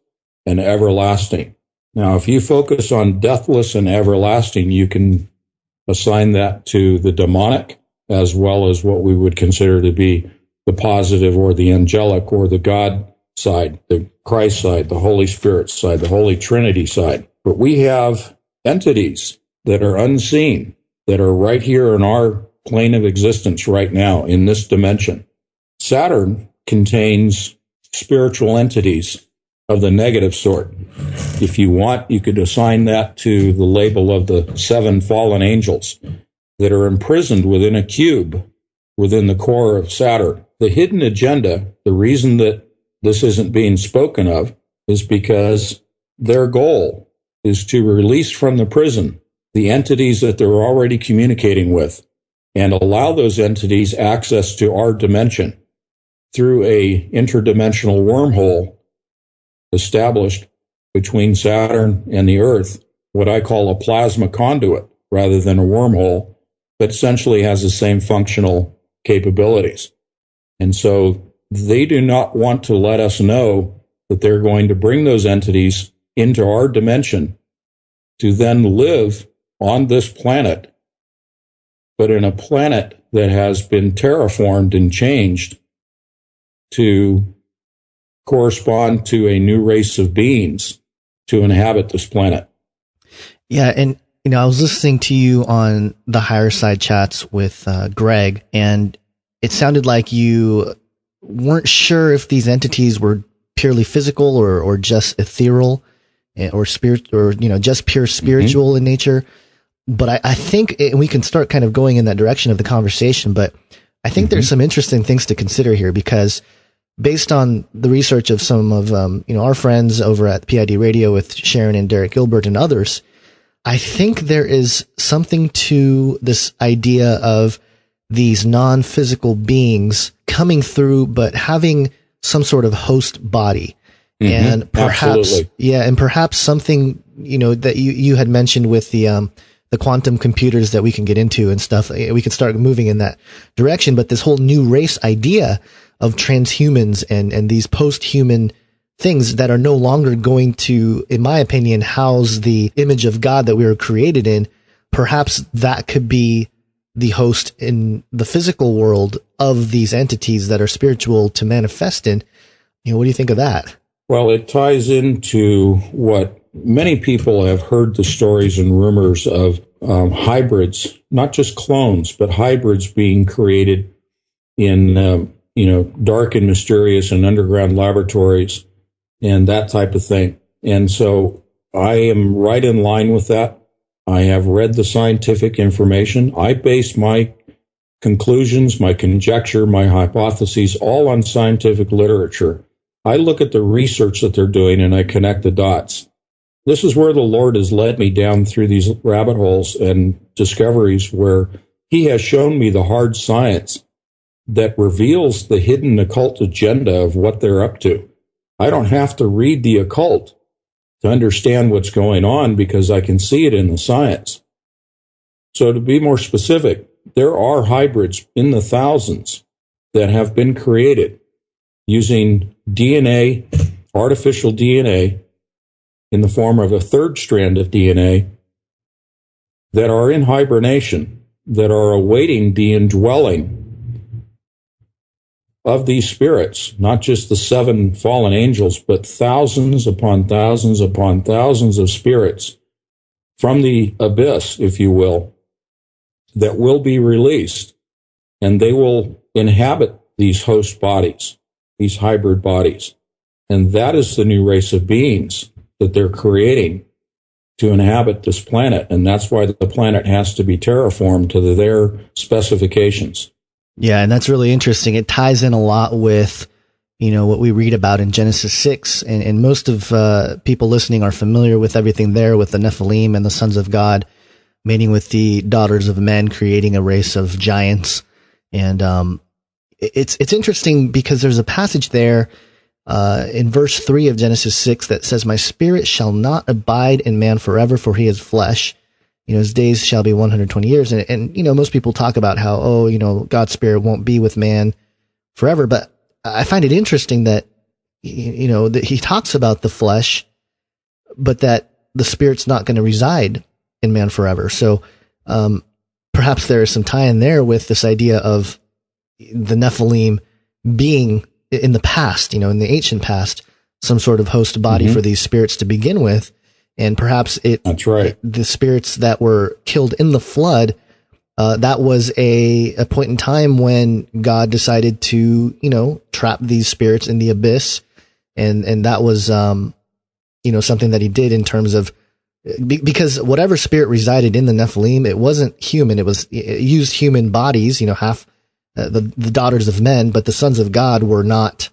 and everlasting. Now, if you focus on deathless and everlasting, you can assign that to the demonic as well as what we would consider to be the positive or the angelic or the God side, the Christ side, the Holy Spirit side, the Holy Trinity side. But we have entities that are unseen, that are right here in our plane of existence right now in this dimension. Saturn contains spiritual entities of the negative sort. If you want, you could assign that to the label of the 7 fallen angels that are imprisoned within a cube within the core of Saturn. The hidden agenda, the reason that this isn't being spoken of, is because their goal is to release from the prison the entities that they're already communicating with and allow those entities access to our dimension through a interdimensional wormhole established between Saturn and the Earth, what I call a plasma conduit rather than a wormhole, but essentially has the same functional capabilities. And so they do not want to let us know that they're going to bring those entities into our dimension to then live on this planet, but in a planet that has been terraformed and changed to correspond to a new race of beings to inhabit this planet. Yeah, and I was listening to you on the Higher Side chats with Greg, and it sounded like you weren't sure if these entities were purely physical or just ethereal or spirit, or just pure spiritual in nature. But I think we can start kind of going in that direction of the conversation. But I think there's some interesting things to consider here, because based on the research of some of our friends over at PID Radio with Sharon and Derek Gilbert and others, I think there is something to this idea of these non-physical beings coming through, but having some sort of host body. And perhaps, and perhaps something, that you had mentioned with the quantum computers that we can get into and stuff. We can start moving in that direction. But this whole new race idea of transhumans and these post-human things that are no longer going to, in my opinion, house the image of God that we were created in, perhaps that could be the host in the physical world of these entities that are spiritual to manifest in. What do you think of that? Well, it ties into what many people have heard, the stories and rumors of hybrids, not just clones, but hybrids being created in, dark and mysterious and underground laboratories and that type of thing. And so I am right in line with that. I have read the scientific information. I base my conclusions, my conjecture, my hypotheses all on scientific literature. I look at the research that they're doing and I connect the dots. This is where the Lord has led me down through these rabbit holes and discoveries where he has shown me the hard science that reveals the hidden occult agenda of what they're up to. I don't have to read the occult to understand what's going on because I can see it in the science. So to be more specific, there are hybrids in the thousands that have been created using DNA, artificial DNA, in the form of a third strand of DNA that are in hibernation, that are awaiting the indwelling of these spirits, not just the 7 fallen angels, but thousands upon thousands upon thousands of spirits from the abyss, if you will, that will be released, and they will inhabit these host bodies, these hybrid bodies. And that is the new race of beings that they're creating to inhabit this planet. And that's why the planet has to be terraformed to their specifications. Yeah, and that's really interesting. It ties in a lot with, what we read about in Genesis 6. And most of people listening are familiar with everything there with the Nephilim and the sons of God mating with the daughters of men, creating a race of giants. And it's interesting because there's a passage there in verse 3 of Genesis 6 that says, "My spirit shall not abide in man forever, for he is flesh. His days shall be 120 years. And most people talk about how, God's spirit won't be with man forever. But I find it interesting that, that he talks about the flesh, but that the spirit's not going to reside in man forever. So, perhaps there is some tie in there with this idea of the Nephilim being in the past, in the ancient past, some sort of host body for these spirits to begin with. And perhaps that's right. The spirits that were killed in the flood, that was a point in time when God decided to, trap these spirits in the abyss. And that was, something that he did in terms of, because whatever spirit resided in the Nephilim, it wasn't human. It used human bodies, half the daughters of men, but the sons of God were not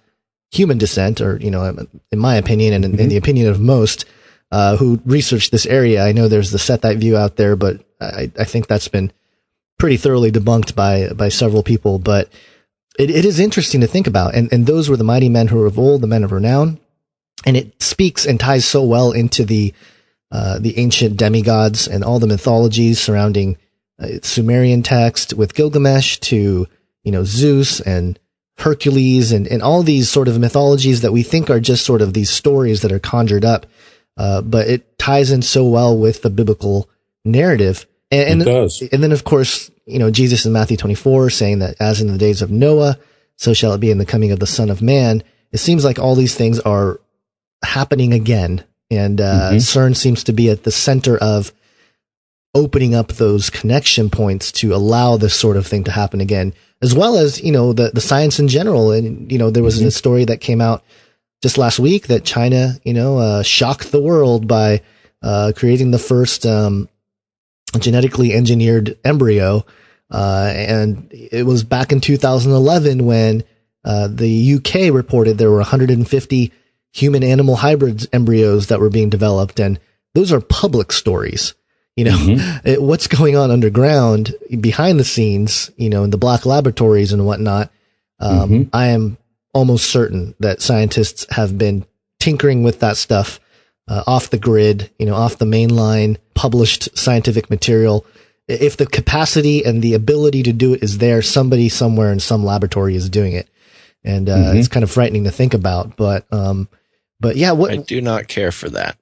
human descent, or, in my opinion, and in the opinion of most, who researched this area. I know there's the Sethite view out there, but I think that's been pretty thoroughly debunked by several people. But it is interesting to think about. And those were the mighty men who were of old, the men of renown. And it speaks and ties so well into the ancient demigods and all the mythologies surrounding Sumerian text with Gilgamesh to, Zeus and Hercules and all these sort of mythologies that we think are just sort of these stories that are conjured up. But it ties in so well with the biblical narrative. And it does. And then, of course, Jesus in Matthew 24 saying that as in the days of Noah, so shall it be in the coming of the Son of Man. it seems like all these things are happening again. And CERN seems to be at the center of opening up those connection points to allow this sort of thing to happen again, as well as, the science in general. And, there was a story that came out just last week that China, shocked the world by creating the first genetically engineered embryo. And it was back in 2011 when the UK reported there were 150 human-animal hybrid embryos that were being developed. And those are public stories. What's going on underground behind the scenes, in the black laboratories and whatnot. I am almost certain that scientists have been tinkering with that stuff, off the grid, off the main line, published scientific material. If the capacity and the ability to do it is there, somebody somewhere in some laboratory is doing it. And, it's kind of frightening to think about, but yeah, I do not care for that.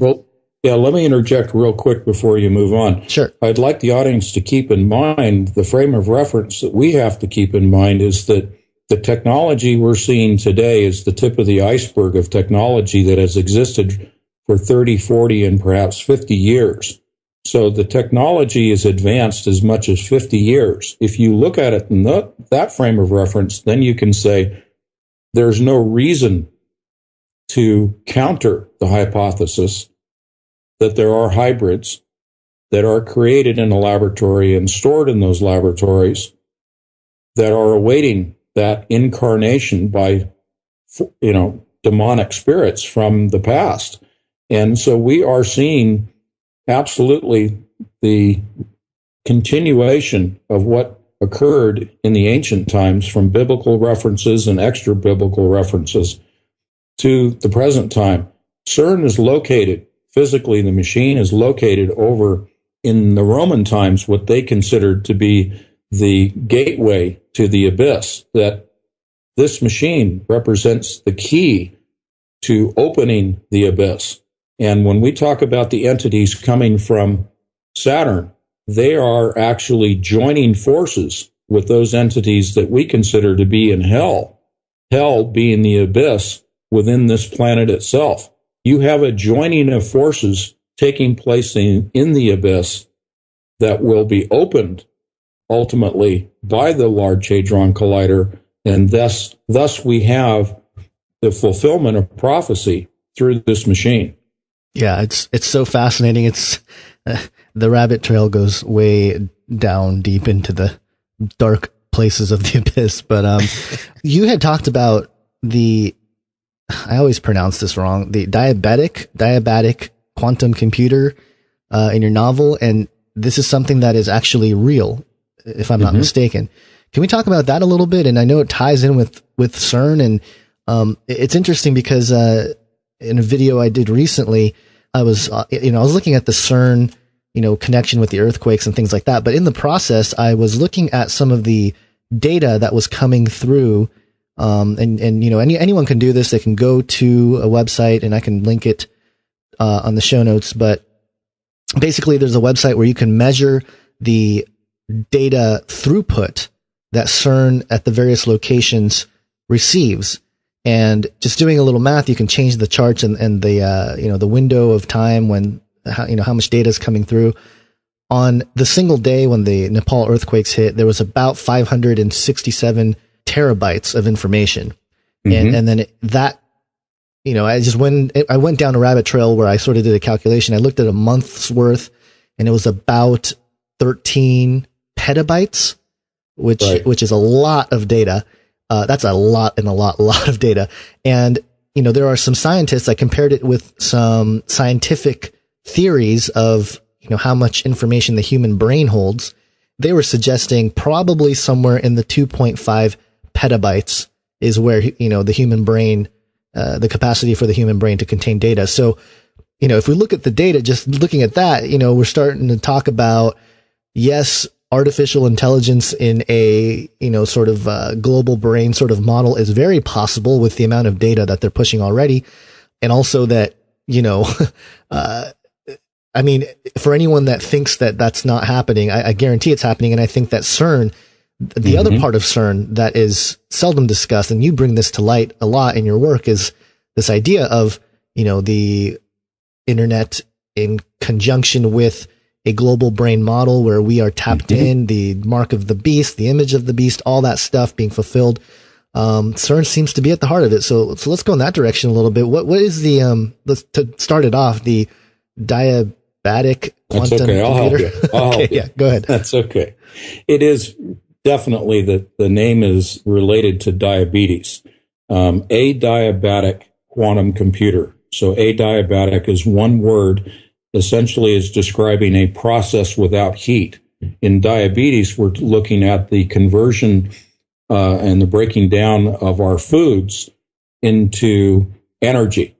Well, yeah, let me interject real quick before you move on. Sure. I'd like the audience to keep in mind, the frame of reference that we have to keep in mind is that the technology we're seeing today is the tip of the iceberg of technology that has existed for 30, 40, and perhaps 50 years. So the technology is advanced as much as 50 years. If you look at it in that frame of reference, then you can say there's no reason to counter the hypothesis that there are hybrids that are created in a laboratory and stored in those laboratories that are awaiting that incarnation by, demonic spirits from the past. And so we are seeing absolutely the continuation of what occurred in the ancient times from biblical references and extra biblical references to the present time. CERN is located physically, the machine is located over in the Roman times, what they considered to be the gateway to the abyss, that this machine represents the key to opening the abyss. And when we talk about the entities coming from Saturn, they are actually joining forces with those entities that we consider to be in hell, hell being the abyss within this planet itself. You have a joining of forces taking place in the abyss that will be opened ultimately by the Large Hadron Collider, and thus we have the fulfillment of prophecy through this machine. Yeah, it's so fascinating. It's the rabbit trail goes way down deep into the dark places of the abyss. But you had talked about I always pronounce this wrong, the diabatic quantum computer in your novel, and this is something that is actually real, if I'm not mistaken. Can we talk about that a little bit? And I know it ties in with CERN, and it's interesting because in a video I did recently, I was looking at the CERN, connection with the earthquakes and things like that. But in the process, I was looking at some of the data that was coming through. Anyone can do this. They can go to a website, and I can link it on the show notes. But basically, there's a website where you can measure the data throughput that CERN at the various locations receives. And just doing a little math, you can change the charts and the window of time when how much data is coming through. On the single day when the Nepal earthquakes hit, there was about 567 terabytes of information. And then I went down a rabbit trail where I sort of did a calculation. I looked at a month's worth, and it was about 13 petabytes, which is a lot of data. That's a lot of data. And, there are some scientists, I compared it with some scientific theories of, how much information the human brain holds. They were suggesting probably somewhere in the 2.5 petabytes is where, the human brain, the capacity for the human brain to contain data. So, if we look at the data, just looking at that, we're starting to talk about, yes, artificial intelligence in a, sort of global brain sort of model is very possible with the amount of data that they're pushing already. And also that, for anyone that thinks that that's not happening, I guarantee it's happening. And I think that CERN The other part of CERN that is seldom discussed, and you bring this to light a lot in your work, is this idea of, the internet in conjunction with a global brain model where we are tapped in, the mark of the beast, the image of the beast, all that stuff being fulfilled. CERN seems to be at the heart of it. So let's go in that direction a little bit. What is the, to start it off, the diabatic quantum computer? I'll help you. Okay, yeah, go ahead. That's okay. It is definitely the name is related to diabetes. A diabatic quantum computer. So adiabatic is one word, essentially is describing a process without heat. In diabetes, we're looking at the conversion and the breaking down of our foods into energy,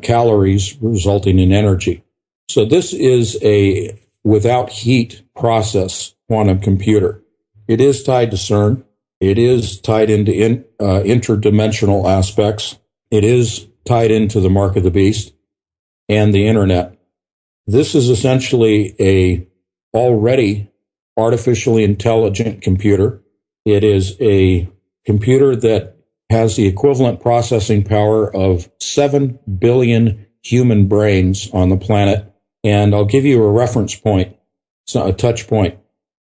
calories resulting in energy. So this is a without heat process quantum computer. It is tied to CERN. It is tied into interdimensional aspects. It is tied into the mark of the beast and the internet. This is essentially a already artificially intelligent computer. It is a computer that has the equivalent processing power of 7 billion human brains on the planet. And I'll give you a reference point, a touch point.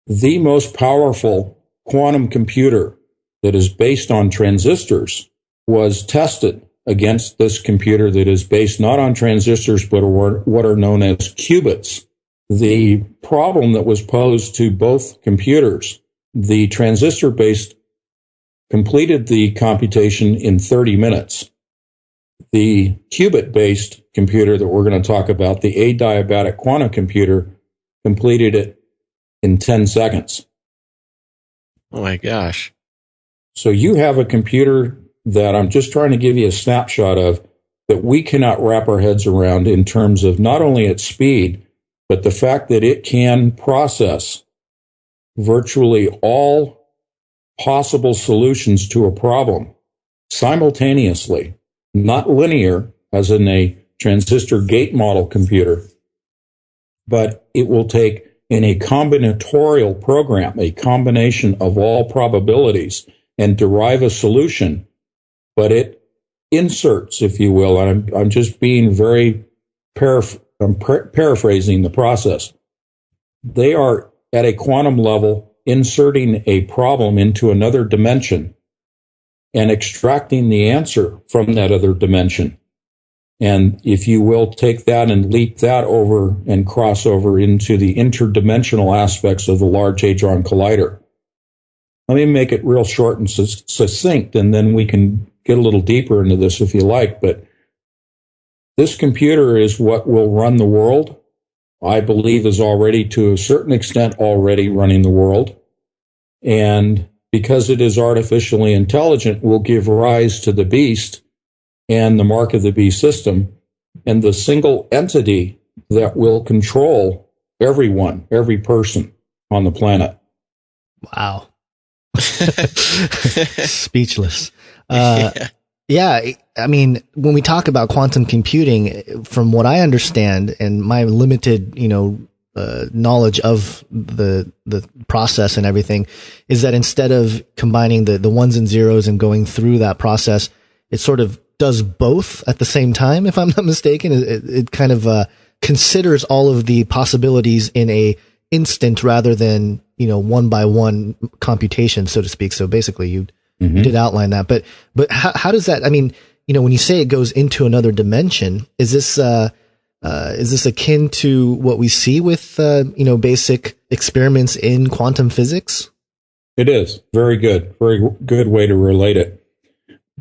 The most powerful quantum computer that is based on transistors was tested against this computer that is based not on transistors, but what are known as qubits. The problem that was posed to both computers, the transistor-based completed the computation in 30 minutes. The qubit-based computer that we're going to talk about, the adiabatic quantum computer, completed it in 10 seconds. Oh my gosh. So you have a computer that I'm just trying to give you a snapshot of that we cannot wrap our heads around in terms of not only its speed, but the fact that it can process virtually all possible solutions to a problem simultaneously, not linear as in a transistor gate model computer, but it will take in a combinatorial program, a combination of all probabilities and derive a solution. But it inserts, if you will, and I'm just being very paraphrasing the process. They are at a quantum level inserting a problem into another dimension and extracting the answer from that other dimension. And if you will, take that and leap that over and cross over into the interdimensional aspects of the Large Hadron Collider. Let me make it real short and succinct, and then we can get a little deeper into this if you like. But this computer is what will run the world. I believe is already, to a certain extent, already running the world. And because it is artificially intelligent, will give rise to the beast and the mark of the beast system, and the single entity that will control everyone, every person on the planet. Wow. Speechless. Yeah. I mean, when we talk about quantum computing, from what I understand and my limited, knowledge of the process and everything, is that instead of combining the ones and zeros and going through that process, it sort of does both at the same time, if I'm not mistaken. It kind of considers all of the possibilities in a instant rather than, one by one computation, so to speak. So basically you did outline that, but how does that, I mean, when you say it goes into another dimension, is this akin to what we see with, basic experiments in quantum physics? It is. Very good. Very good way to relate it.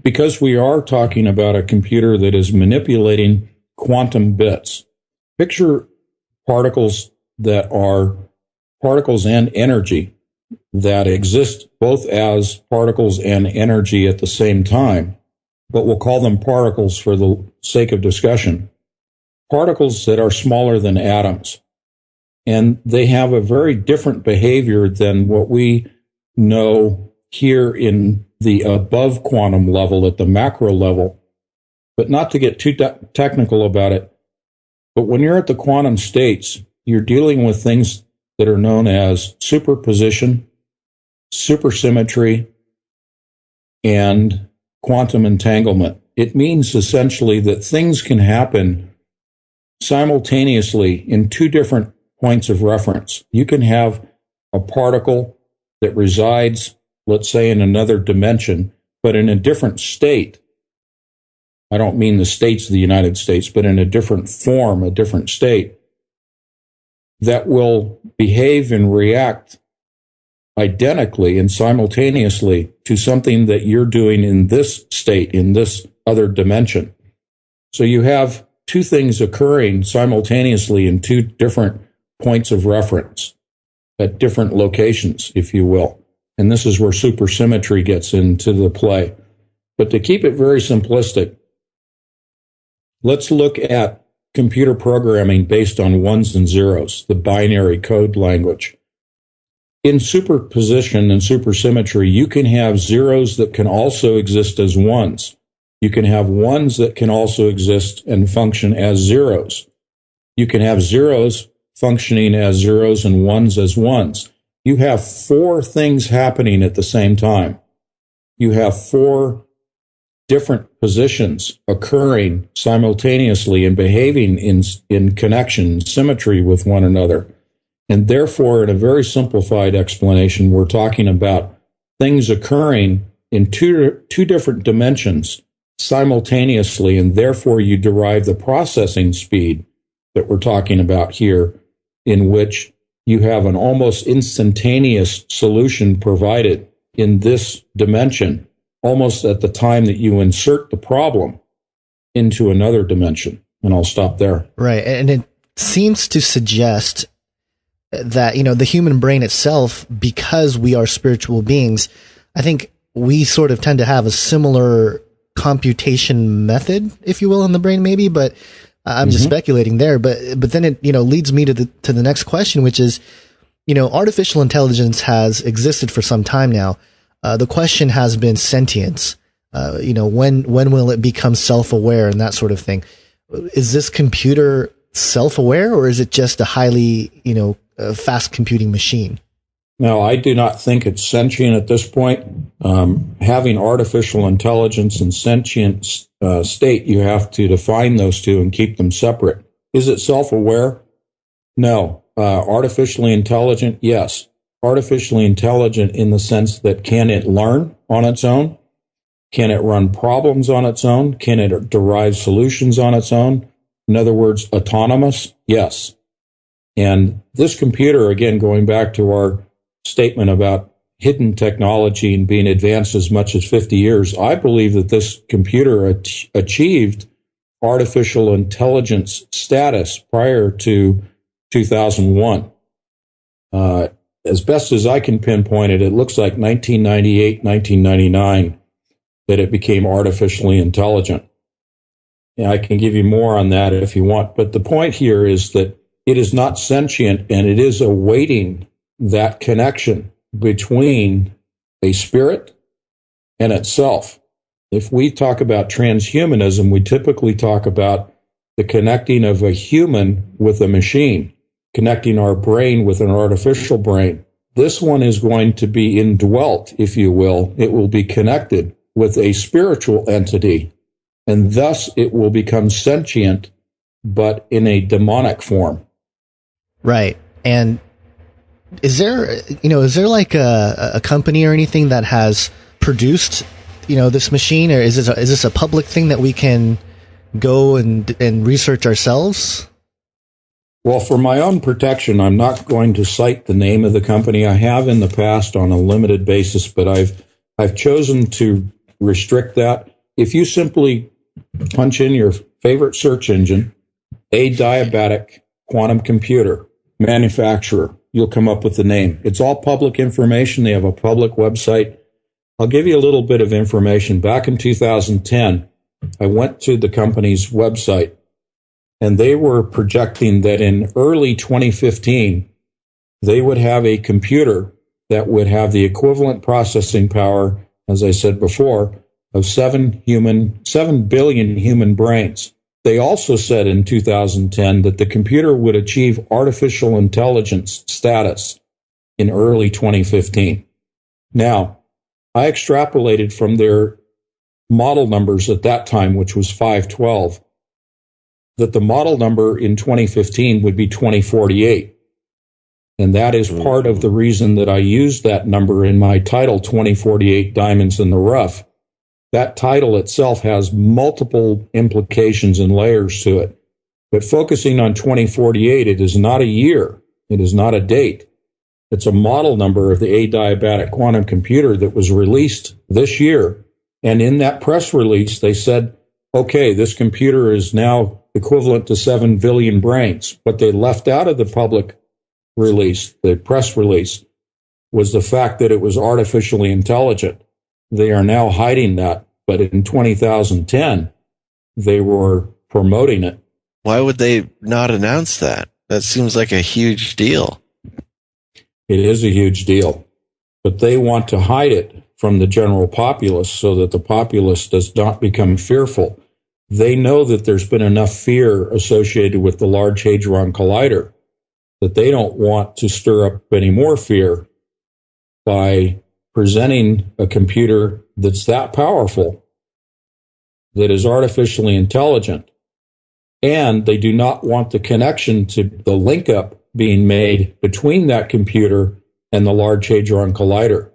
Because we are talking about a computer that is manipulating quantum bits. Picture particles that are particles and energy that exist both as particles and energy at the same time, but we'll call them particles for the sake of discussion. Particles that are smaller than atoms. And they have a very different behavior than what we know here in the above quantum level, at the macro level. But not to get too technical about it, but when you're at the quantum states, you're dealing with things that are known as superposition, supersymmetry, and quantum entanglement. It means essentially that things can happen simultaneously in two different points of reference. You can have a particle that resides, let's say, in another dimension, but in a different state. I don't mean the states of the United States, but in a different form, a different state, that will behave and react identically and simultaneously to something that you're doing in this state, in this other dimension. So you have two things occurring simultaneously in two different points of reference at different locations, if you will. And this is where supersymmetry gets into the play. But to keep it very simplistic, let's look at computer programming based on ones and zeros, the binary code language. In superposition and supersymmetry, you can have zeros that can also exist as ones. You can have ones that can also exist and function as zeros. You can have zeros functioning as zeros and ones as ones. You have four things happening at the same time. You have four different positions occurring simultaneously and behaving in connection, symmetry with one another. And therefore, in a very simplified explanation, we're talking about things occurring in two different dimensions simultaneously, and therefore you derive the processing speed that we're talking about here, in which you have an almost instantaneous solution provided in this dimension, almost at the time that you insert the problem into another dimension. And I'll stop there. Right. And it seems to suggest that, the human brain itself, because we are spiritual beings, I think we sort of tend to have a similar computation method, if you will, in the brain, maybe, but I'm just speculating there. But then it, leads me to the next question, which is, artificial intelligence has existed for some time now. The question has been sentience. When will it become self-aware and that sort of thing? Is this computer self-aware, or is it just a highly, fast computing machine? No, I do not think it's sentient at this point. Having artificial intelligence and sentient state, you have to define those two and keep them separate. Is it self-aware? No. Artificially intelligent? Yes. Artificially intelligent in the sense that can it learn on its own? Can it run problems on its own? Can it derive solutions on its own? In other words, autonomous? Yes. And this computer, again, going back to our statement about hidden technology and being advanced as much as 50 years, I believe that this computer achieved artificial intelligence status prior to 2001. As best as I can pinpoint it, it looks like 1998, 1999 that it became artificially intelligent. Yeah, I can give you more on that if you want, but the point here is that it is not sentient, and it is awaiting that connection between a spirit and itself. If we talk about transhumanism, we typically talk about the connecting of a human with a machine, connecting our brain with an artificial brain. This one is going to be indwelt, if you will. It will be connected with a spiritual entity, and thus it will become sentient, but in a demonic form. Right. And is there like a company or anything that has produced, this machine, or is this a public thing that we can go and research ourselves? Well, for my own protection, I'm not going to cite the name of the company. I have in the past on a limited basis, but I've chosen to restrict that. If you simply punch in your favorite search engine, a diabetic quantum computer manufacturer, you'll come up with the name. It's all public information. They have a public website. I'll give you a little bit of information. Back in 2010, I went to the company's website, and they were projecting that in early 2015, they would have a computer that would have the equivalent processing power, as I said before, of 7 billion human brains. They also said in 2010 that the computer would achieve artificial intelligence status in early 2015. Now, I extrapolated from their model numbers at that time, which was 512, that the model number in 2015 would be 2048. And that is part of the reason that I used that number in my title, 2048 Diamonds in the Rough. That title itself has multiple implications and layers to it. But focusing on 2048, it is not a year. It is not a date. It's a model number of the adiabatic quantum computer that was released this year. And in that press release, they said, okay, this computer is now equivalent to 7 billion brains. What they left out of the public release, the press release, was the fact that it was artificially intelligent. They are now hiding that. But in 2010, they were promoting it. Why would they not announce that? That seems like a huge deal. It is a huge deal. But they want to hide it from the general populace so that the populace does not become fearful. They know that there's been enough fear associated with the Large Hadron Collider that they don't want to stir up any more fear by presenting a computer that's that powerful, that is artificially intelligent. And they do not want the connection to the link up being made between that computer and the Large Hadron Collider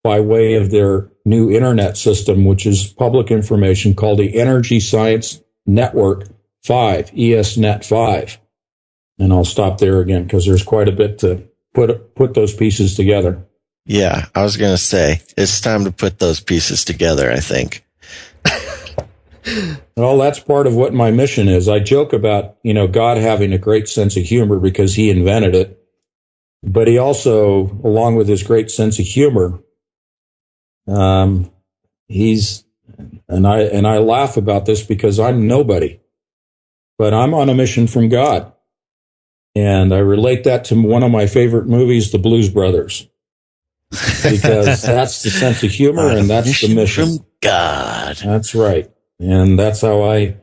by way of their new internet system, which is public information called the Energy Science Network 5, ESNet 5. And I'll stop there again because there's quite a bit to put those pieces together. Yeah, I was going to say, it's time to put those pieces together, I think. Well, that's part of what my mission is. I joke about, God having a great sense of humor because he invented it. But he also, along with his great sense of humor, I laugh about this because I'm nobody. But I'm on a mission from God. And I relate that to one of my favorite movies, The Blues Brothers. Because that's the sense of humor and that's the mission. From God. That's right. And that's how I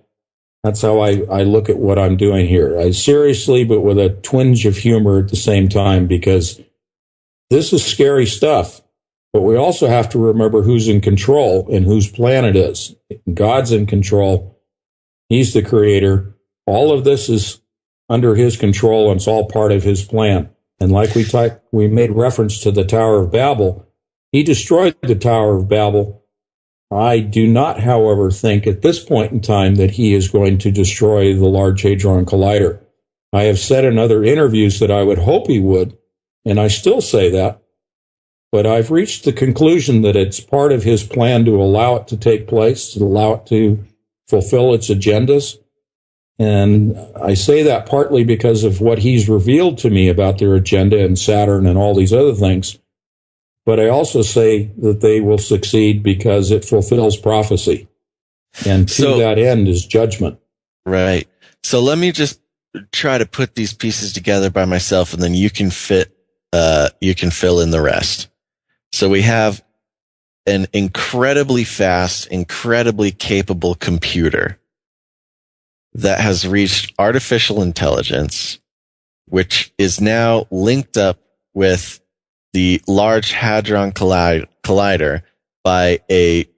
look at what I'm doing here. I seriously, but with a twinge of humor at the same time, because this is scary stuff. But we also have to remember who's in control and whose plan it is. God's in control. He's the creator. All of this is under his control, and it's all part of his plan. And like we made reference to the Tower of Babel. He destroyed the Tower of Babel. I do not, however, think at this point in time that he is going to destroy the Large Hadron Collider. I have said in other interviews that I would hope he would, and I still say that. But I've reached the conclusion that it's part of his plan to allow it to take place, to allow it to fulfill its agendas. And I say that partly because of what he's revealed to me about their agenda and Saturn and all these other things. But I also say that they will succeed because it fulfills prophecy. And to that end is judgment. Right. So let me just try to put these pieces together by myself, and then you can fill in the rest. So we have an incredibly fast, incredibly capable computer that has reached artificial intelligence, which is now linked up with the Large Hadron Collider by a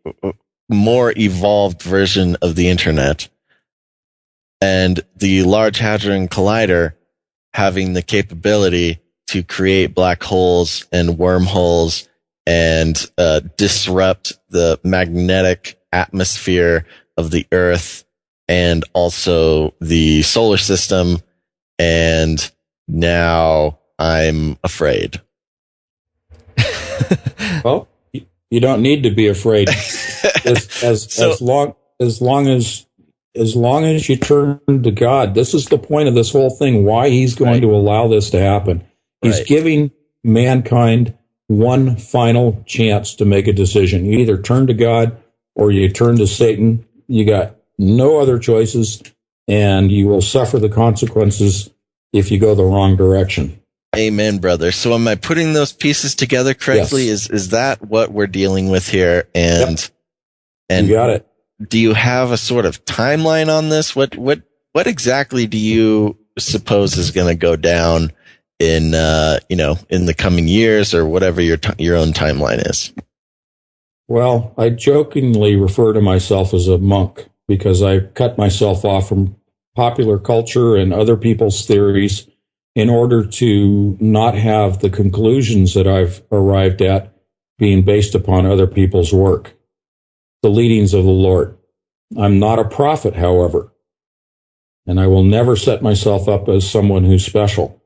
more evolved version of the internet, and the Large Hadron Collider having the capability to create black holes and wormholes and disrupt the magnetic atmosphere of the Earth and also the solar system. And now I'm afraid. Well, you don't need to be afraid. As long as you turn to God, this is the point of this whole thing. Why he's going to allow this to happen? He's giving mankind one final chance to make a decision. You either turn to God or you turn to Satan. You got no other choices, and you will suffer the consequences if you go the wrong direction. Amen, brother. So am I putting those pieces together correctly? Yes. Is that what we're dealing with here? And you got it. Do you have a sort of timeline on this? What exactly do you suppose is going to go down? in in the coming years, or whatever your own timeline is? Well, I jokingly refer to myself as a monk because I cut myself off from popular culture and other people's theories in order to not have the conclusions that I've arrived at being based upon other people's work, the leadings of the Lord. I'm not a prophet, however, and I will never set myself up as someone who's special.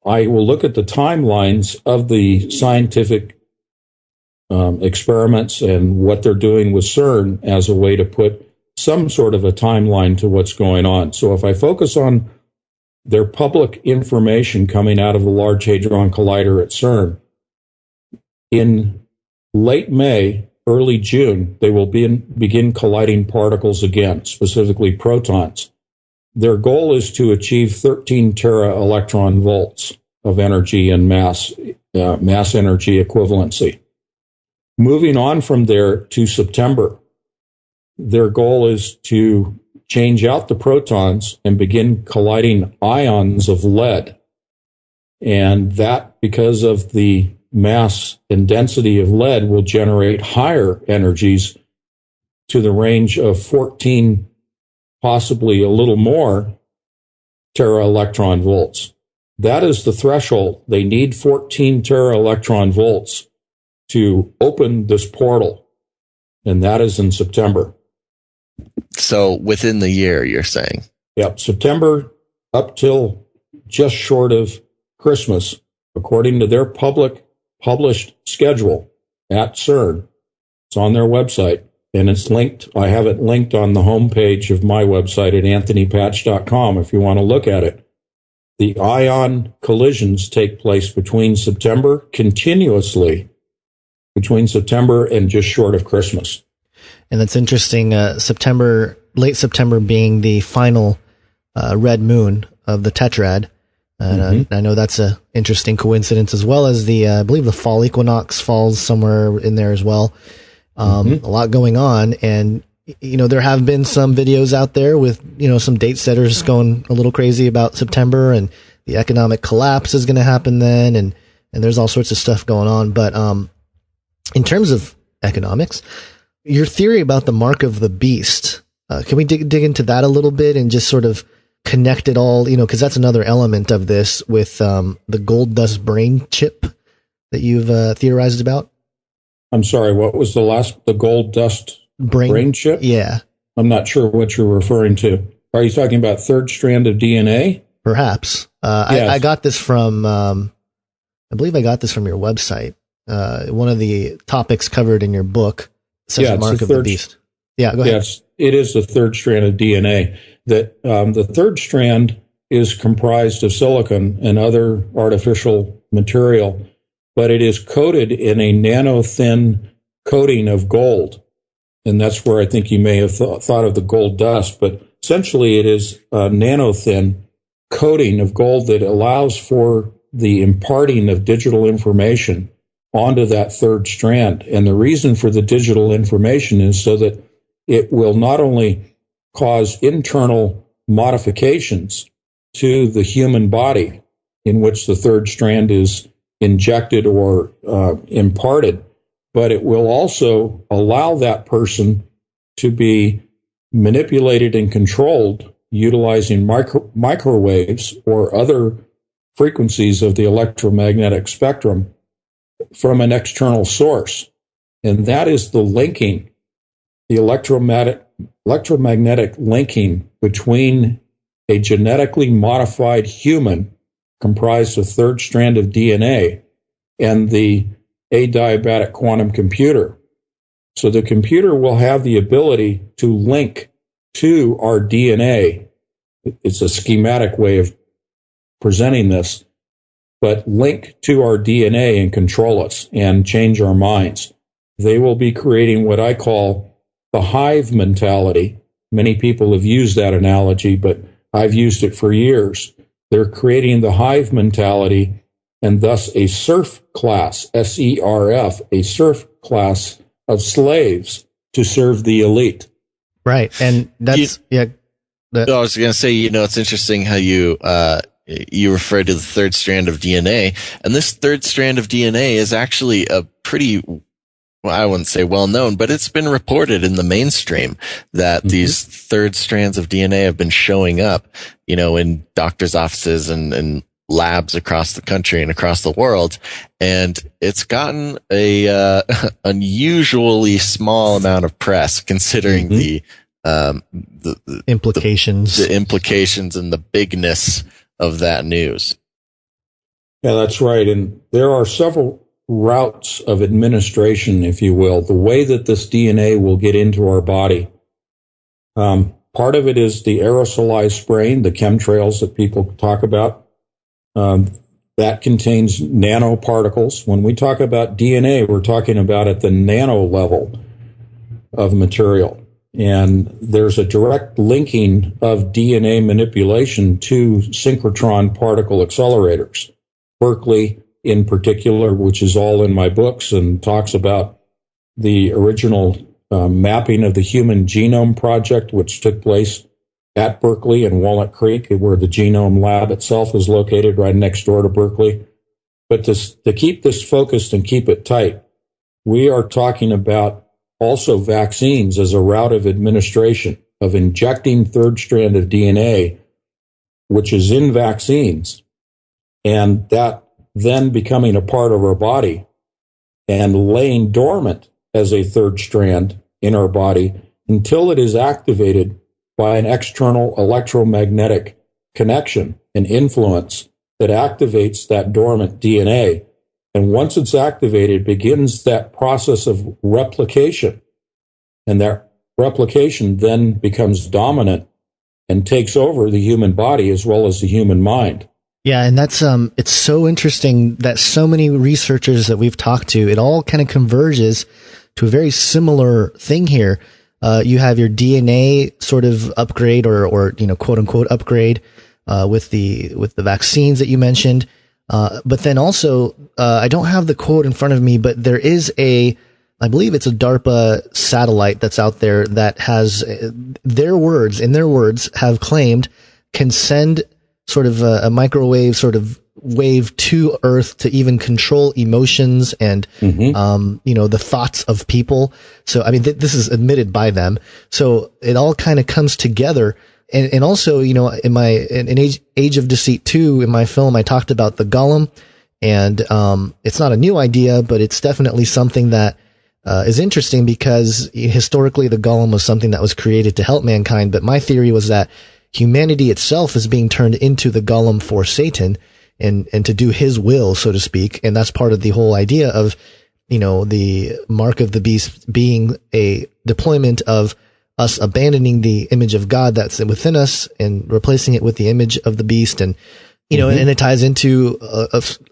I will look at the timelines of the scientific experiments and what they're doing with CERN as a way to put some sort of a timeline to what's going on. So if I focus on their public information coming out of the Large Hadron Collider at CERN, in late May, early June, they will begin colliding particles again, specifically protons. Their goal is to achieve 13 tera electron volts of energy and mass energy equivalency. Moving on from there to September, their goal is to change out the protons and begin colliding ions of lead. And that, because of the mass and density of lead, will generate higher energies to the range of 14, possibly a little more, tera electron volts. That is the threshold. They need 14 tera electron volts to open this portal, and that is in September. So within the year, you're saying? Yep, September up till just short of Christmas, according to their published schedule at CERN. It's on their website, and it's linked. I have it linked on the homepage of my website at anthonypatch.com if you want to look at it. The ion collisions take place between September, continuously, between September and just short of Christmas. And that's interesting. Late September being the final red moon of the tetrad. And I know that's an interesting coincidence, as well as I believe the fall equinox falls somewhere in there as well. A lot going on. And, there have been some videos out there with, some date setters going a little crazy about September, and the economic collapse is going to happen then. And there's all sorts of stuff going on. But, in terms of economics, your theory about the mark of the beast, can we dig into that a little bit and just sort of connect it all, because that's another element of this with the gold dust brain chip that you've theorized about? I'm sorry, what was the gold dust brain chip? Yeah. I'm not sure what you're referring to. Are you talking about third strand of DNA? Perhaps. Yes. I got this from, I believe I got this from your website. One of the topics covered in your book says the mark of the beast. Yeah, go ahead. Yes, it is the third strand of DNA. That the third strand is comprised of silicon and other artificial material, but it is coated in a nano-thin coating of gold. And that's where I think you may have thought of the gold dust, but essentially it is a nano-thin coating of gold that allows for the imparting of digital information onto that third strand. And the reason for the digital information is so that it will not only cause internal modifications to the human body in which the third strand is injected or imparted, but it will also allow that person to be manipulated and controlled utilizing microwaves or other frequencies of the electromagnetic spectrum from an external source. And that is the linking, the electromagnetic linking between a genetically modified human comprised of third strand of DNA and the adiabatic quantum computer. So the computer will have the ability to link to our DNA. It's a schematic way of presenting this, but link to our DNA and control us and change our minds. They will be creating what I call the hive mentality. Many people have used that analogy, but I've used it for years. They're creating the hive mentality and thus a serf class, S-E-R-F, a serf class of slaves to serve the elite. Right. And that's, I was going to say, it's interesting how you you referred to the third strand of DNA, and this third strand of DNA is actually a pretty, well, I wouldn't say well known, but it's been reported in the mainstream that these third strands of DNA have been showing up, in doctors' offices and labs across the country and across the world. And it's gotten a unusually small amount of press considering the implications, the implications and the bigness of that news. Yeah, that's right. And there are several routes of administration, if you will, the way that this DNA will get into our body. Part of it is the aerosolized spraying, the chemtrails that people talk about. That contains nanoparticles. When we talk about DNA, we're talking about at the nano level of material. And there's a direct linking of DNA manipulation to synchrotron particle accelerators. Berkeley, in particular, which is all in my books and talks about the original mapping of the Human Genome Project, which took place at Berkeley and Walnut Creek, where the Genome Lab itself is located right next door to Berkeley. But to keep this focused and keep it tight, we are talking about also vaccines as a route of administration, of injecting third strand of DNA, which is in vaccines, and that then becoming a part of our body and laying dormant as a third strand in our body until it is activated by an external electromagnetic connection and influence that activates that dormant DNA. And once it's activated, begins that process of replication. And that replication then becomes dominant and takes over the human body as well as the human mind. Yeah, and that's it's so interesting that so many researchers that we've talked to, it all kind of converges to a very similar thing here. You have your DNA sort of upgrade or quote unquote upgrade with the vaccines that you mentioned. But then also, I don't have the quote in front of me, but there is I believe it's a DARPA satellite that's out there that has in their words, have claimed can send sort of a microwave sort of wave to Earth to even control emotions and, the thoughts of people. So, I mean, this is admitted by them. So it all kind of comes together. And also, in Age of Deceit 2, in my film, I talked about the golem, and it's not a new idea, but it's definitely something that is interesting because historically the golem was something that was created to help mankind. But my theory was that humanity itself is being turned into the golem for Satan and to do his will, so to speak. And that's part of the whole idea of, the mark of the beast being a deployment of us abandoning the image of God that's within us and replacing it with the image of the beast. And, and it ties into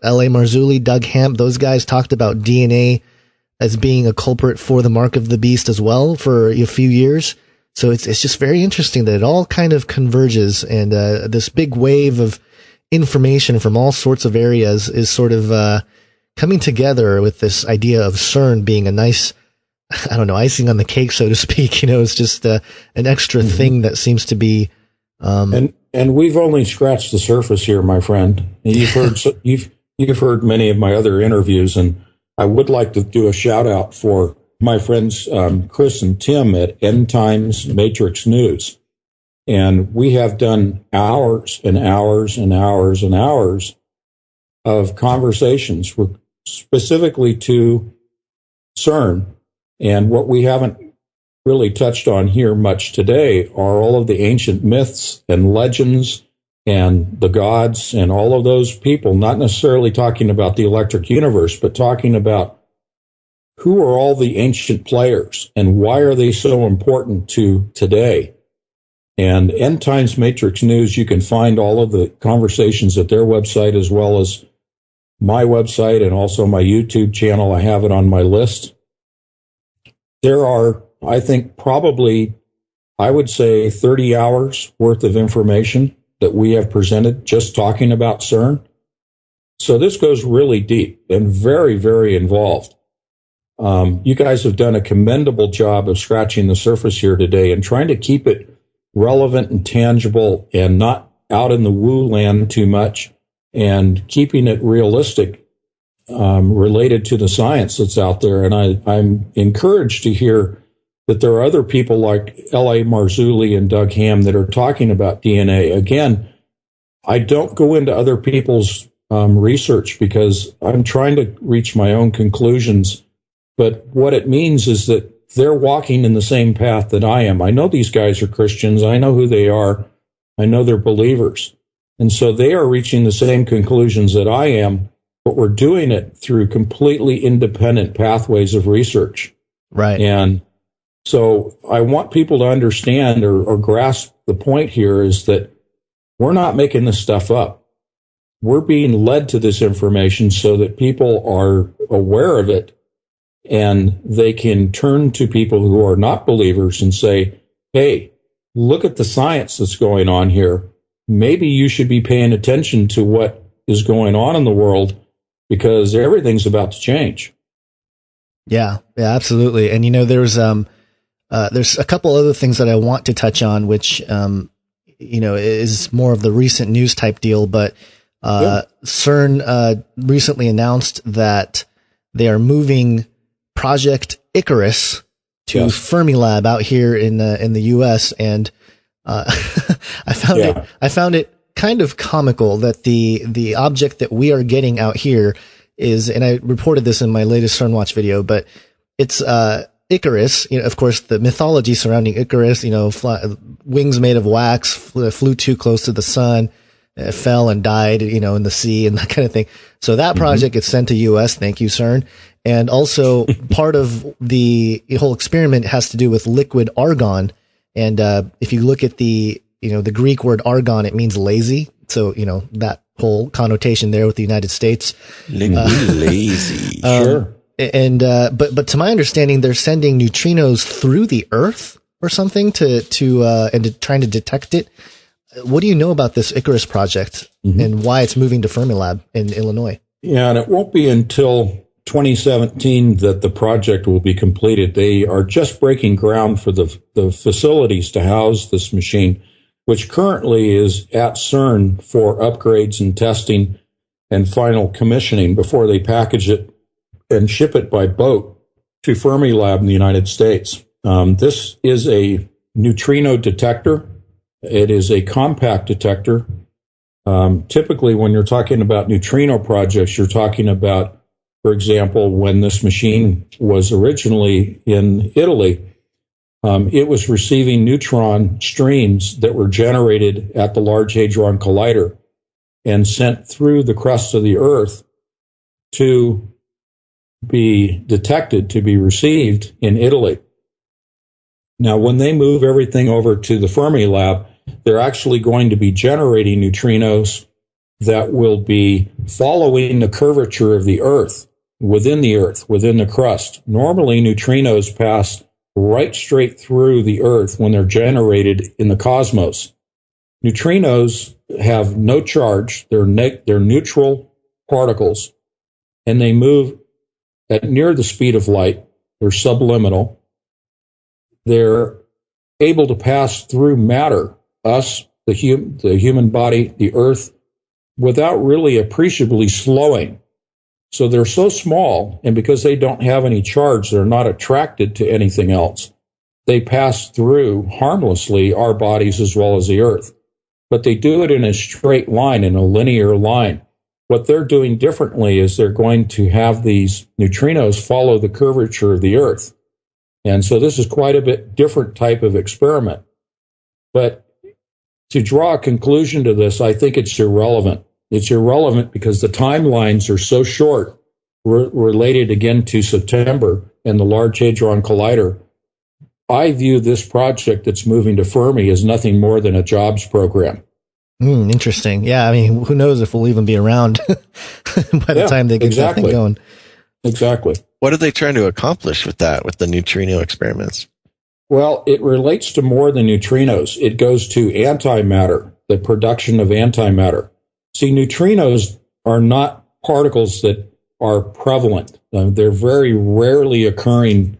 L.A. Marzulli, Doug Hamp. Those guys talked about DNA as being a culprit for the mark of the beast as well for a few years. So it's just very interesting that it all kind of converges, and this big wave of information from all sorts of areas is sort of coming together with this idea of CERN being a nice, icing on the cake, so to speak. It's just an extra thing that seems to be. And we've only scratched the surface here, my friend. You've heard you've heard many of my other interviews, and I would like to do a shout out for my friends Chris and Tim at End Times Matrix News. And we have done hours and hours and hours and hours of conversations specifically to CERN. And what we haven't really touched on here much today are all of the ancient myths and legends and the gods and all of those people, not necessarily talking about the electric universe, but talking about who are all the ancient players and why are they so important to today. And End Times Matrix News, you can find all of the conversations at their website as well as my website and also my YouTube channel. I have it on my list. There are, I think, probably, I would say 30 hours worth of information that we have presented just talking about CERN. So this goes really deep and very, very involved. You guys have done a commendable job of scratching the surface here today and trying to keep it relevant and tangible and not out in the woo land too much and keeping it realistic, related to the science that's out there. And I'm encouraged to hear that there are other people like L.A. Marzulli and Doug Ham that are talking about DNA. Again, I don't go into other people's research because I'm trying to reach my own conclusions. But what it means is that they're walking in the same path that I am. I know these guys are Christians. I know who they are. I know they're believers. And so they are reaching the same conclusions that I am, but we're doing it through completely independent pathways of research. Right. And so I want people to understand or grasp the point here is that we're not making this stuff up. We're being led to this information so that people are aware of it and they can turn to people who are not believers and say, hey, look at the science that's going on here. Maybe you should be paying attention to what is going on in the world because everything's about to change. Yeah, absolutely. And, there's a couple other things that I want to touch on, which, is more of the recent news type deal. But CERN recently announced that they are moving Project Icarus to Fermilab out here in the U.S. And I found it kind of comical that the object that we are getting out here is, and I reported this in my latest CERN Watch video, but it's Icarus. Of course, the mythology surrounding Icarus. Wings made of wax, flew too close to the sun, fell and died. In the sea and that kind of thing. So that project gets sent to U.S. Thank you, CERN. And also part of the whole experiment has to do with liquid argon. And if you look at the Greek word argon, it means lazy. So, that whole connotation there with the United States. Lazy. Sure. And but to my understanding, they're sending neutrinos through the Earth or something to trying to detect it. What do you know about this Icarus project and why it's moving to Fermilab in Illinois? Yeah, and it won't be until 2017 that the project will be completed. They are just breaking ground for the facilities to house this machine, which currently is at CERN for upgrades and testing and final commissioning before they package it and ship it by boat to Fermilab in the United States. This is a neutrino detector. It is a compact detector. Typically, when you're talking about neutrino projects, you're talking about, for example, when this machine was originally in Italy, it was receiving neutron streams that were generated at the Large Hadron Collider and sent through the crust of the Earth to be detected, to be received in Italy. Now, when they move everything over to the Fermilab, they're actually going to be generating neutrinos that will be following the curvature of the Earth, within the crust. Normally, neutrinos pass right straight through the Earth when they're generated in the cosmos. Neutrinos have no charge. They're neutral particles, and they move at near the speed of light. They're subliminal. They're able to pass through matter, us, the human body, the Earth, without really appreciably slowing. So they're so small, and because they don't have any charge, they're not attracted to anything else. They pass through harmlessly our bodies as well as the Earth. But they do it in a straight line, in a linear line. What they're doing differently is they're going to have these neutrinos follow the curvature of the Earth. And so this is quite a bit different type of experiment. But to draw a conclusion to this, I think it's irrelevant. It's irrelevant because the timelines are so short, related again to September and the Large Hadron Collider. I view this project that's moving to Fermi as nothing more than a jobs program. Interesting. Yeah, I mean, who knows if we'll even be around by the time they get that thing going. Exactly. What are they trying to accomplish with that, with the neutrino experiments? Well, it relates to more than neutrinos. It goes to antimatter, the production of antimatter. See, neutrinos are not particles that are prevalent. They're very rarely occurring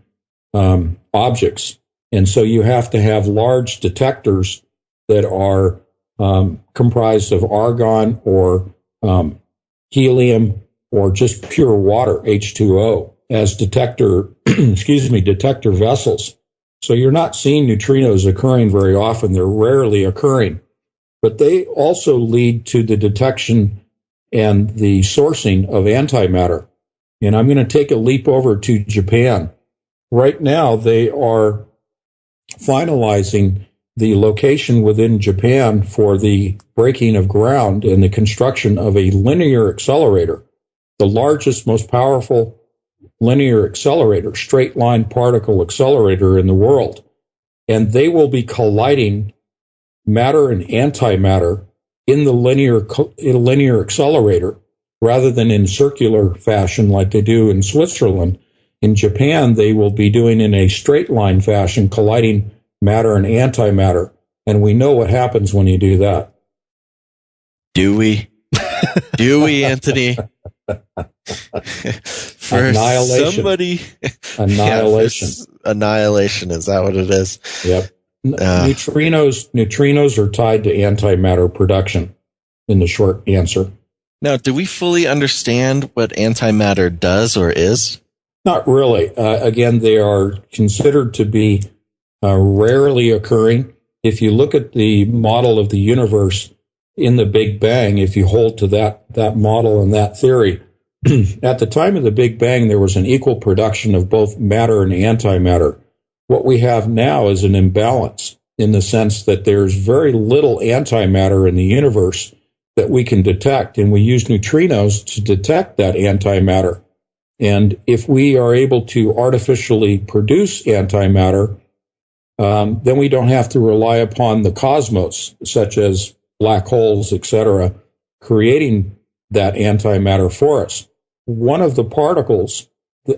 objects. And so you have to have large detectors that are comprised of argon or helium or just pure water, H2O, as detector, detector vessels. So you're not seeing neutrinos occurring very often. They're rarely occurring. But they also lead to the detection and the sourcing of antimatter. And I'm going to take a leap over to Japan. Right now, they are finalizing the location within Japan for the breaking of ground and the construction of a linear accelerator, the largest, most powerful linear accelerator, straight line particle accelerator in the world. And they will be colliding matter and antimatter in the linear accelerator rather than in circular fashion like they do in Switzerland. In Japan, they will be doing in a straight line fashion, colliding matter and antimatter. And we know what happens when you do that. Do we? Do we, Anthony? For annihilation. Somebody. Annihilation. Yeah, annihilation. Is that what it is? Yep. Neutrinos are tied to antimatter production, in the short answer. Now, do we fully understand what antimatter does or is? Not really. Again, they are considered to be rarely occurring. If you look at the model of the universe in the Big Bang, if you hold to that model and that theory, at the time of the Big Bang, there was an equal production of both matter and antimatter. What we have now is an imbalance in the sense that there's very little antimatter in the universe that we can detect, and we use neutrinos to detect that antimatter. And if we are able to artificially produce antimatter, then we don't have to rely upon the cosmos, such as black holes, etc., creating that antimatter for us. One of the particles,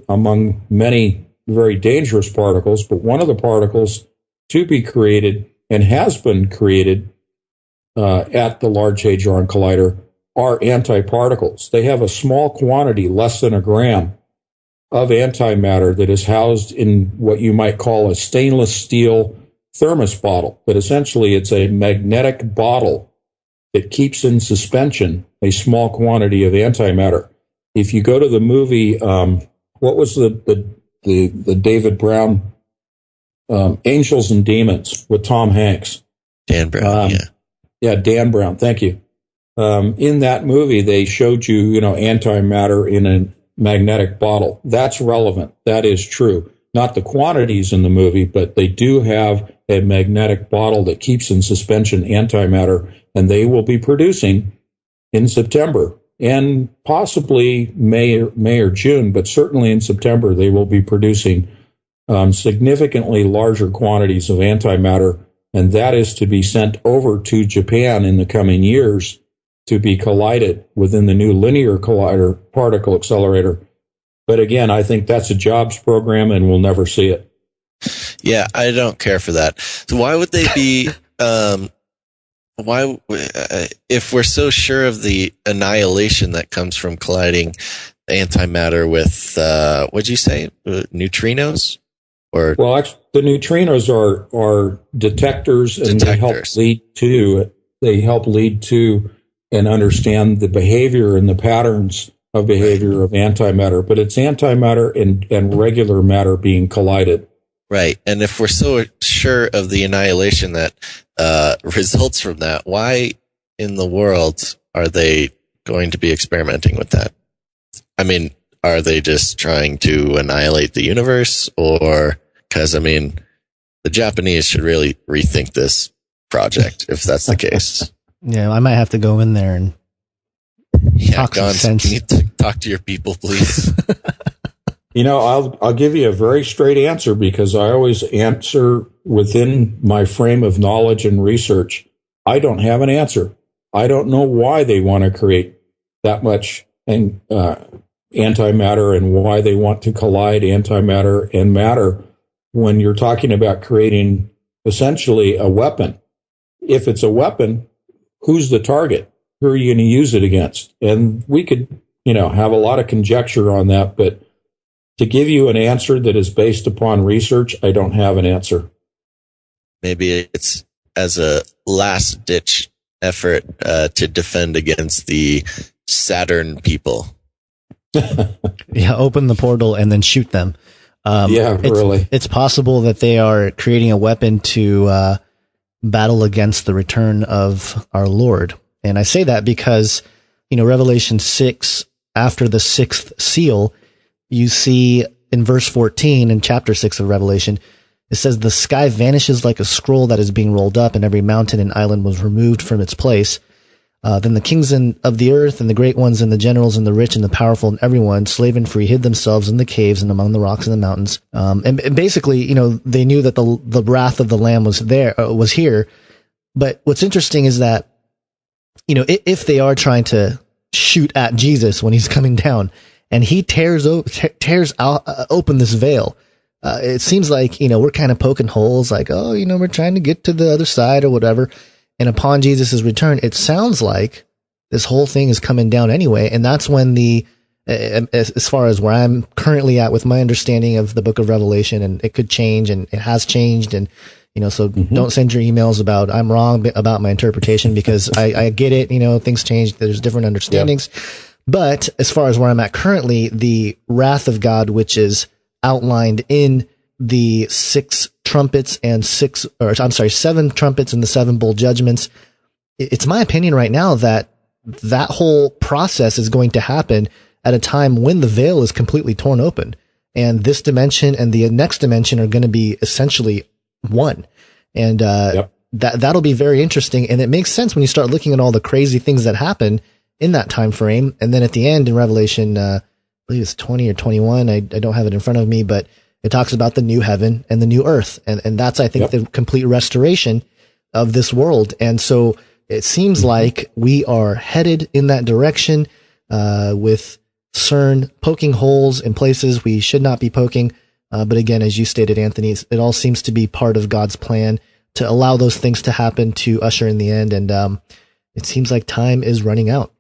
among many very dangerous particles, but one of the particles to be created and has been created at the Large Hadron Collider are antiparticles. They have a small quantity, less than a gram, of antimatter that is housed in what you might call a stainless steel thermos bottle. But essentially, it's a magnetic bottle that keeps in suspension a small quantity of antimatter. If you go to the movie, what was the David Brown Angels and Demons with Tom Hanks? Dan Brown, Yeah, Dan Brown, thank you. In that movie, they showed you, antimatter in a magnetic bottle. That's relevant. That is true. Not the quantities in the movie, but they do have a magnetic bottle that keeps in suspension antimatter, and they will be producing in September and possibly May or June, but certainly in September, they will be producing significantly larger quantities of antimatter, and that is to be sent over to Japan in the coming years to be collided within the new linear collider particle accelerator. But again, I think that's a jobs program, and we'll never see it. Yeah, I don't care for that. So why would they be? If we're so sure of the annihilation that comes from colliding antimatter with what'd you say, neutrinos? Or well, actually, the neutrinos are detectors, and they help lead to and understand the behavior and the patterns of behavior of antimatter. But it's antimatter and regular matter being collided. Right. And if we're so sure of the annihilation that results from that, why in the world are they going to be experimenting with that? I mean, are they just trying to annihilate the universe? Or, because, the Japanese should really rethink this project if that's the case. Yeah, I might have to go in there and talk some sense. Can you talk to your people, please? I'll give you a very straight answer because I always answer within my frame of knowledge and research. I don't have an answer. I don't know why they want to create that much antimatter and why they want to collide antimatter and matter when you're talking about creating essentially a weapon. If it's a weapon, who's the target? Who are you going to use it against? And we could, have a lot of conjecture on that, but to give you an answer that is based upon research, I don't have an answer. Maybe it's as a last-ditch effort to defend against the Saturn people. Yeah, open the portal and then shoot them. Really. It's possible that they are creating a weapon to battle against the return of our Lord. And I say that because, Revelation 6, after the sixth seal, you see in verse 14 in chapter 6 of Revelation, it says, the sky vanishes like a scroll that is being rolled up, and every mountain and island was removed from its place. Then the kings of the earth and the great ones and the generals and the rich and the powerful and everyone, slave and free, hid themselves in the caves and among the rocks and the mountains. And basically, they knew that the wrath of the Lamb was here. But what's interesting is that, if they are trying to shoot at Jesus when he's coming down, and he tears open this veil, it seems like, we're kind of poking holes, like, we're trying to get to the other side or whatever. And upon Jesus' return, it sounds like this whole thing is coming down anyway. And that's when as far as where I'm currently at with my understanding of the book of Revelation, and it could change, and it has changed. And, so don't send your emails about I'm wrong about my interpretation, because I get it. Things change. There's different understandings. Yep. But as far as where I'm at currently, the wrath of God, which is outlined in the seven trumpets and the seven bowl judgments. It's my opinion right now that whole process is going to happen at a time when the veil is completely torn open, and this dimension and the next dimension are going to be essentially one. And, that'll be very interesting. And it makes sense when you start looking at all the crazy things that happen in that time frame. And then at the end in Revelation, I believe it's 20 or 21. I don't have it in front of me, but it talks about the new heaven and the new earth. And that's, I think, the complete restoration of this world. And so it seems like we are headed in that direction, with CERN poking holes in places we should not be poking. But again, as you stated, Anthony, it all seems to be part of God's plan to allow those things to happen to usher in the end. And it seems like time is running out.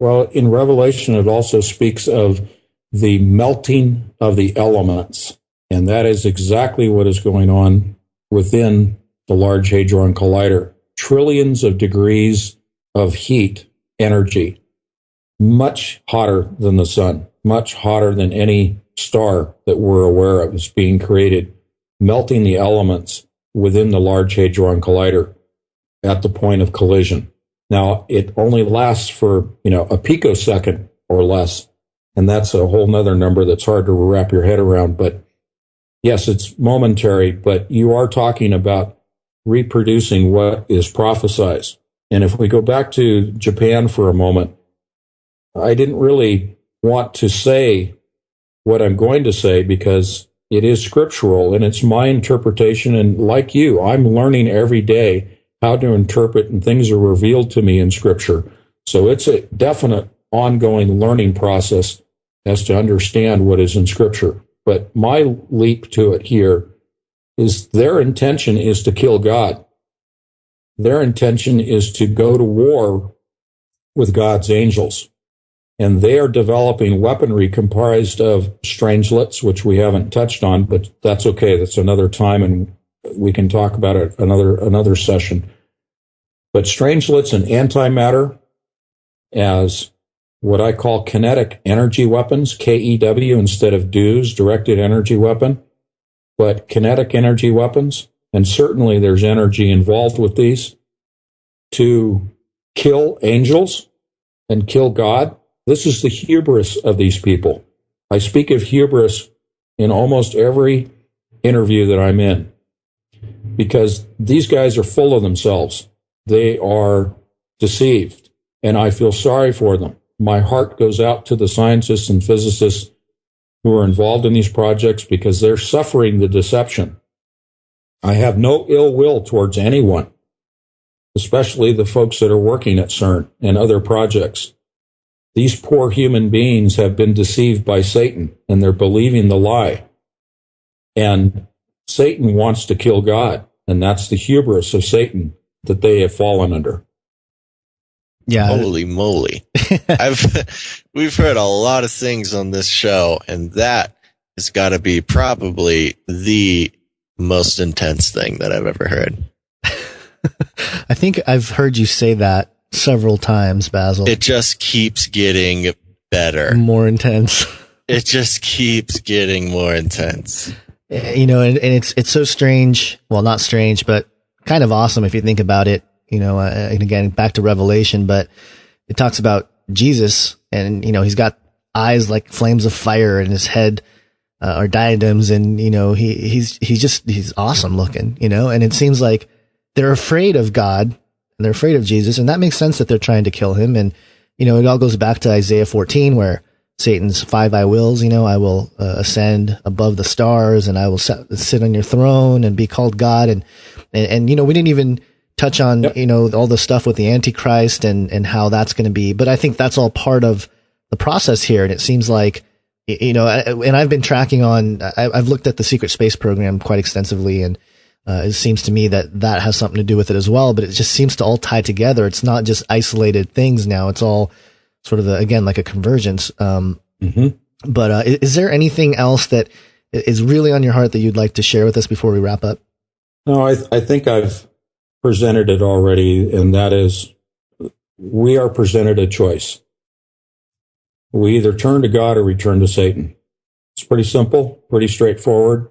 Well, in Revelation, it also speaks of the melting of the elements. And that is exactly what is going on within the Large Hadron Collider. Trillions of degrees of heat, energy, much hotter than the sun, much hotter than any star that we're aware of is being created, melting the elements within the Large Hadron Collider at the point of collision. Now, it only lasts for, a picosecond or less. And that's a whole nother number that's hard to wrap your head around. But yes, it's momentary, but you are talking about reproducing what is prophesied. And if we go back to Japan for a moment, I didn't really want to say what I'm going to say because it is scriptural and it's my interpretation. And like you, I'm learning every day how to interpret, and things are revealed to me in Scripture. So it's a definite ongoing learning process as to understand what is in Scripture. But my leap to it here is their intention is to kill God. Their intention is to go to war with God's angels. And they are developing weaponry comprised of strangelets, which we haven't touched on, but that's okay. That's another time, and we can talk about it another session. But strangelets and antimatter as what I call kinetic energy weapons, KEW instead of DEWs, directed energy weapon, but kinetic energy weapons, and certainly there's energy involved with these, to kill angels and kill God. This is the hubris of these people. I speak of hubris in almost every interview that I'm in, because these guys are full of themselves. They are deceived, and I feel sorry for them. My heart goes out to the scientists and physicists who are involved in these projects because they're suffering the deception. I have no ill will towards anyone, especially the folks that are working at CERN and other projects. These poor human beings have been deceived by Satan, and they're believing the lie. And Satan wants to kill God, and that's the hubris of Satan that they have fallen under. Yeah. Holy moly. We've heard a lot of things on this show, and that has got to be probably the most intense thing that I've ever heard. I think I've heard you say that several times, Basil. It just keeps getting better. More intense. It just keeps getting more intense. You know, and it's so strange. Well, not strange, but kind of awesome if you think about it. You know, and again, back to Revelation, but it talks about Jesus, and you know, he's got eyes like flames of fire, and his head are diadems, and you know, he's awesome looking. You know, and it seems like they're afraid of God and they're afraid of Jesus, and that makes sense that they're trying to kill him. And you know, it all goes back to Isaiah 14, where Satan's 5 I wills, you know, I will ascend above the stars, and I will sit on your throne and be called God. And, you know, we didn't even touch on, you know, all the stuff with the Antichrist and how that's going to be. But I think that's all part of the process here. And it seems like, you know, and I've been tracking on, I've looked at the secret space program quite extensively, and it seems to me that that has something to do with it as well. But it just seems to all tie together. It's not just isolated things now. It's all sort of again, like a convergence. But is there anything else that is really on your heart that you'd like to share with us before we wrap up? No, I think I've presented it already, and that is, we are presented a choice. We either turn to God or we turn to Satan. It's pretty simple, pretty straightforward.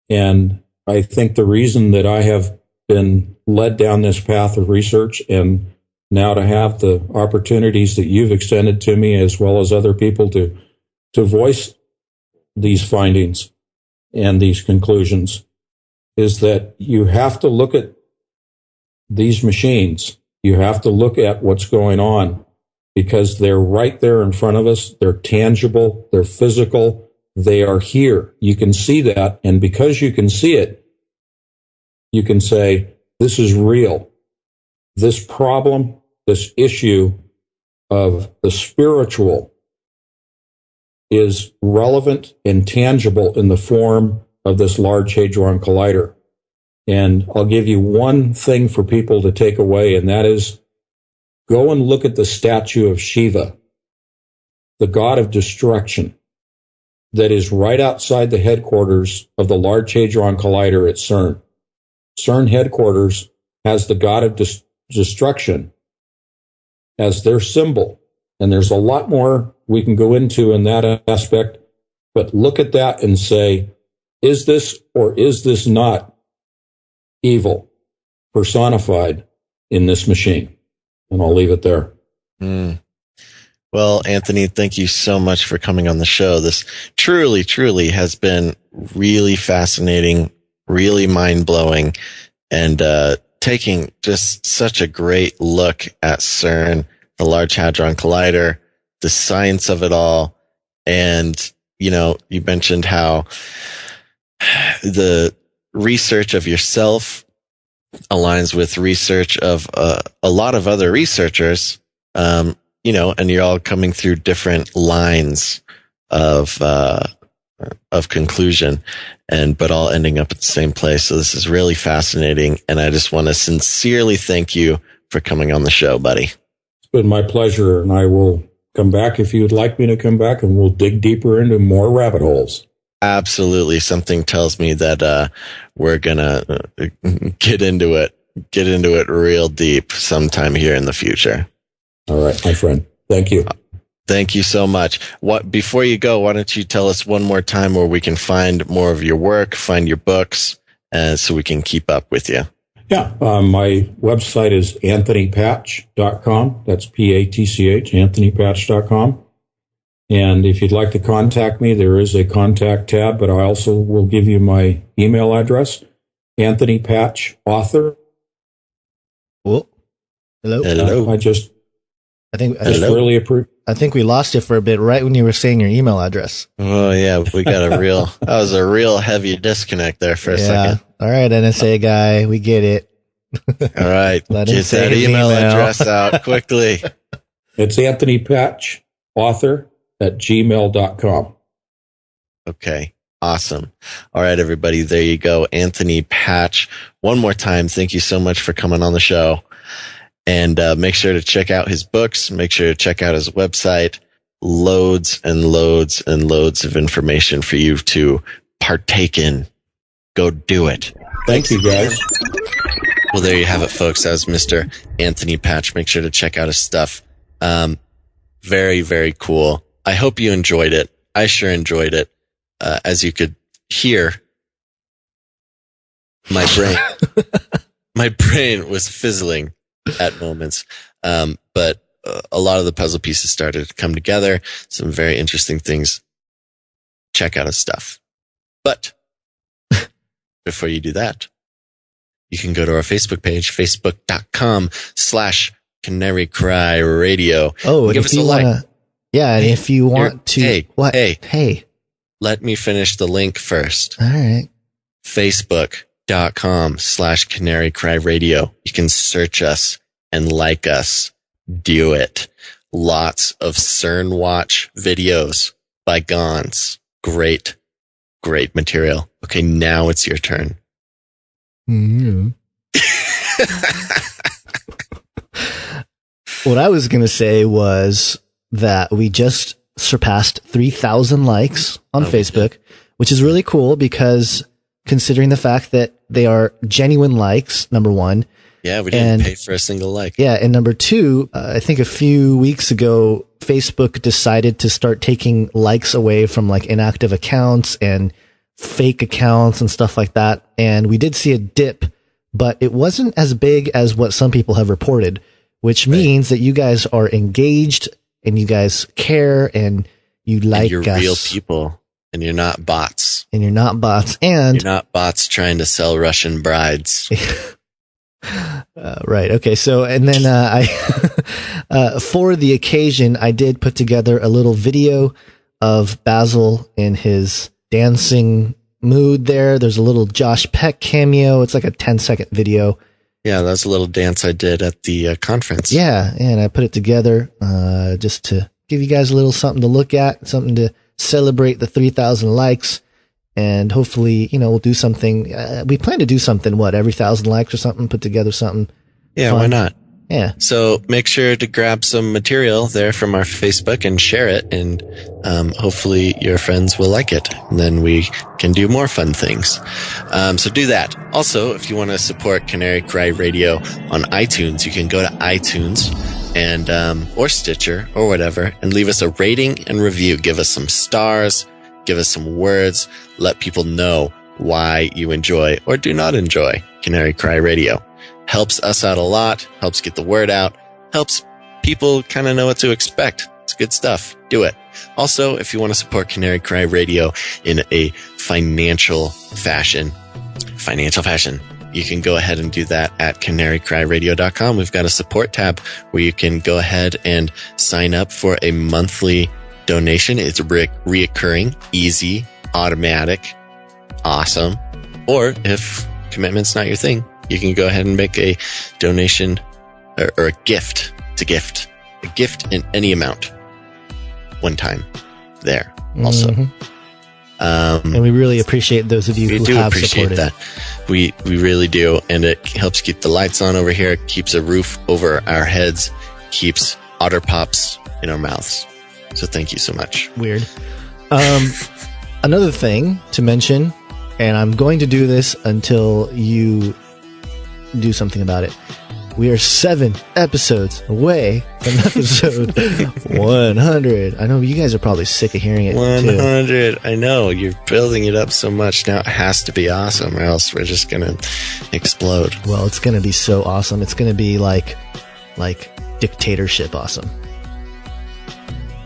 And I think the reason that I have been led down this path of research, and now to have the opportunities that you've extended to me, as well as other people, to voice these findings and these conclusions, is that you have to look at these machines. You have to look at what's going on, because they're right there in front of us. They're tangible. They're physical. They are here. You can see that. And because you can see it, you can say, this is real. This problem, this issue of the spiritual is relevant and tangible in the form of this Large Hadron Collider. And I'll give you one thing for people to take away, and that is, go and look at the statue of Shiva, the god of destruction, that is right outside the headquarters of the Large Hadron Collider at CERN. CERN headquarters has the god of destruction as their symbol. And there's a lot more we can go into in that aspect, but look at that and say, is this or is this not evil personified in this machine? And I'll leave it there. Well, Anthony, thank you so much for coming on the show. This truly, truly has been really fascinating, really mind-blowing, and taking just such a great look at CERN, the Large Hadron Collider, the science of it all. And, you know, you mentioned how the research of yourself aligns with research of a lot of other researchers, you know, and you're all coming through different lines of conclusion, but all ending up at the same place. So this is really fascinating. And I just want to sincerely thank you for coming on the show, buddy. It's been my pleasure. And I will come back if you would like me to come back, and we'll dig deeper into more rabbit holes. Absolutely. Something tells me that we're going to get into it real deep sometime here in the future. All right, my friend. Thank you. Thank you so much. Before you go, why don't you tell us one more time where we can find more of your work, find your books, so we can keep up with you? Yeah, my website is anthonypatch.com. That's P-A-T-C-H, anthonypatch.com. And if you'd like to contact me, there is a contact tab, but I also will give you my email address, anthonypatchauthor. Oh, hello. Hello. I think we lost you for a bit right when you were saying your email address. Oh yeah, we got that was a real heavy disconnect there for a second. All right, NSA guy, we get it. All right, Let him get say that his email address out quickly. It's anthonypatchauthor@gmail.com. Okay, awesome. All right, everybody, there you go. Anthony Patch. One more time, thank you so much for coming on the show. And make sure to check out his books. Make sure to check out his website. Loads and loads and loads of information for you to partake in. Go do it. Thank you, guys. Well, there you have it, folks. That was Mr. Anthony Patch. Make sure to check out his stuff. Very, very cool. I hope you enjoyed it. I sure enjoyed it. As you could hear, my brain was fizzling at moments. But a lot of the puzzle pieces started to come together. Some very interesting things. Check out his stuff. But before you do that, you can go to our Facebook page, facebook.com/Canary Cry Radio. Oh, give us a like. Yeah, and if you want to... Hey. Let me finish the link first. All right. Facebook.com/Canary Cry Radio. You can search us and like us. Do it. Lots of CERN Watch videos by Gons. Great material. Okay, now it's your turn. Mm-hmm. What I was going to say was that we just surpassed 3,000 likes on Facebook, which is really cool because considering the fact that they are genuine likes, number one. Yeah, we didn't pay for a single like. Yeah, and number two, I think a few weeks ago, Facebook decided to start taking likes away from like inactive accounts and fake accounts and stuff like that. And we did see a dip, but it wasn't as big as what some people have reported, which means that you guys are engaged and you guys care and you like and you're us. Real people and you're not bots. And you're not bots. And you're not bots trying to sell Russian brides. Right. Okay. So, and then, for the occasion, I did put together a little video of Basil in his dancing mood there. There's a little Josh Peck cameo. It's like a 10-second video. Yeah. That was a little dance I did at the conference. Yeah. And I put it together, just to give you guys a little something to look at, something to celebrate the 3,000 likes. And hopefully, we'll do something. We plan to do something, every 1,000 likes or something, put together something. Yeah, fun. Why not? Yeah. So make sure to grab some material there from our Facebook and share it. And hopefully your friends will like it. And then we can do more fun things. So do that. Also, if you want to support Canary Cry Radio on iTunes, you can go to iTunes and or Stitcher or whatever and leave us a rating and review. Give us some stars. Give us some words. Let people know why you enjoy or do not enjoy Canary Cry Radio. Helps us out a lot. Helps get the word out. Helps people kind of know what to expect. It's good stuff. Do it. Also, if you want to support Canary Cry Radio in a financial fashion, you can go ahead and do that at canarycryradio.com. We've got a support tab where you can go ahead and sign up for a monthly donation. It's reoccurring, easy, automatic, awesome. Or if commitment's not your thing, you can go ahead and make a donation or a gift. It's a gift in any amount. One time there also. Mm-hmm. And we really appreciate those of you who have supported. That. We really do. And it helps keep the lights on over here, keeps a roof over our heads, keeps otter pops in our mouths. So thank you so much. Weird. Another thing to mention, and I'm going to do this until you do something about it. We are 7 episodes away from episode 100. I know you guys are probably sick of hearing it 100. too. I know. You're building it up so much. Now it has to be awesome or else we're just going to explode. Well, it's going to be so awesome. It's going to be like dictatorship awesome.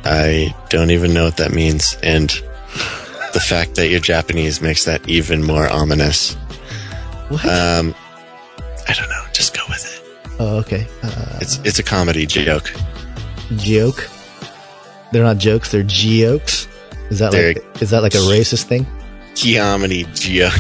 I don't even know what that means. And the fact that you're Japanese makes that even more ominous. What? I don't know. Just go with it. Oh, okay. It's a comedy joke. Joke? They're not jokes, they're geokes? Is that like a racist thing? Comedy joke.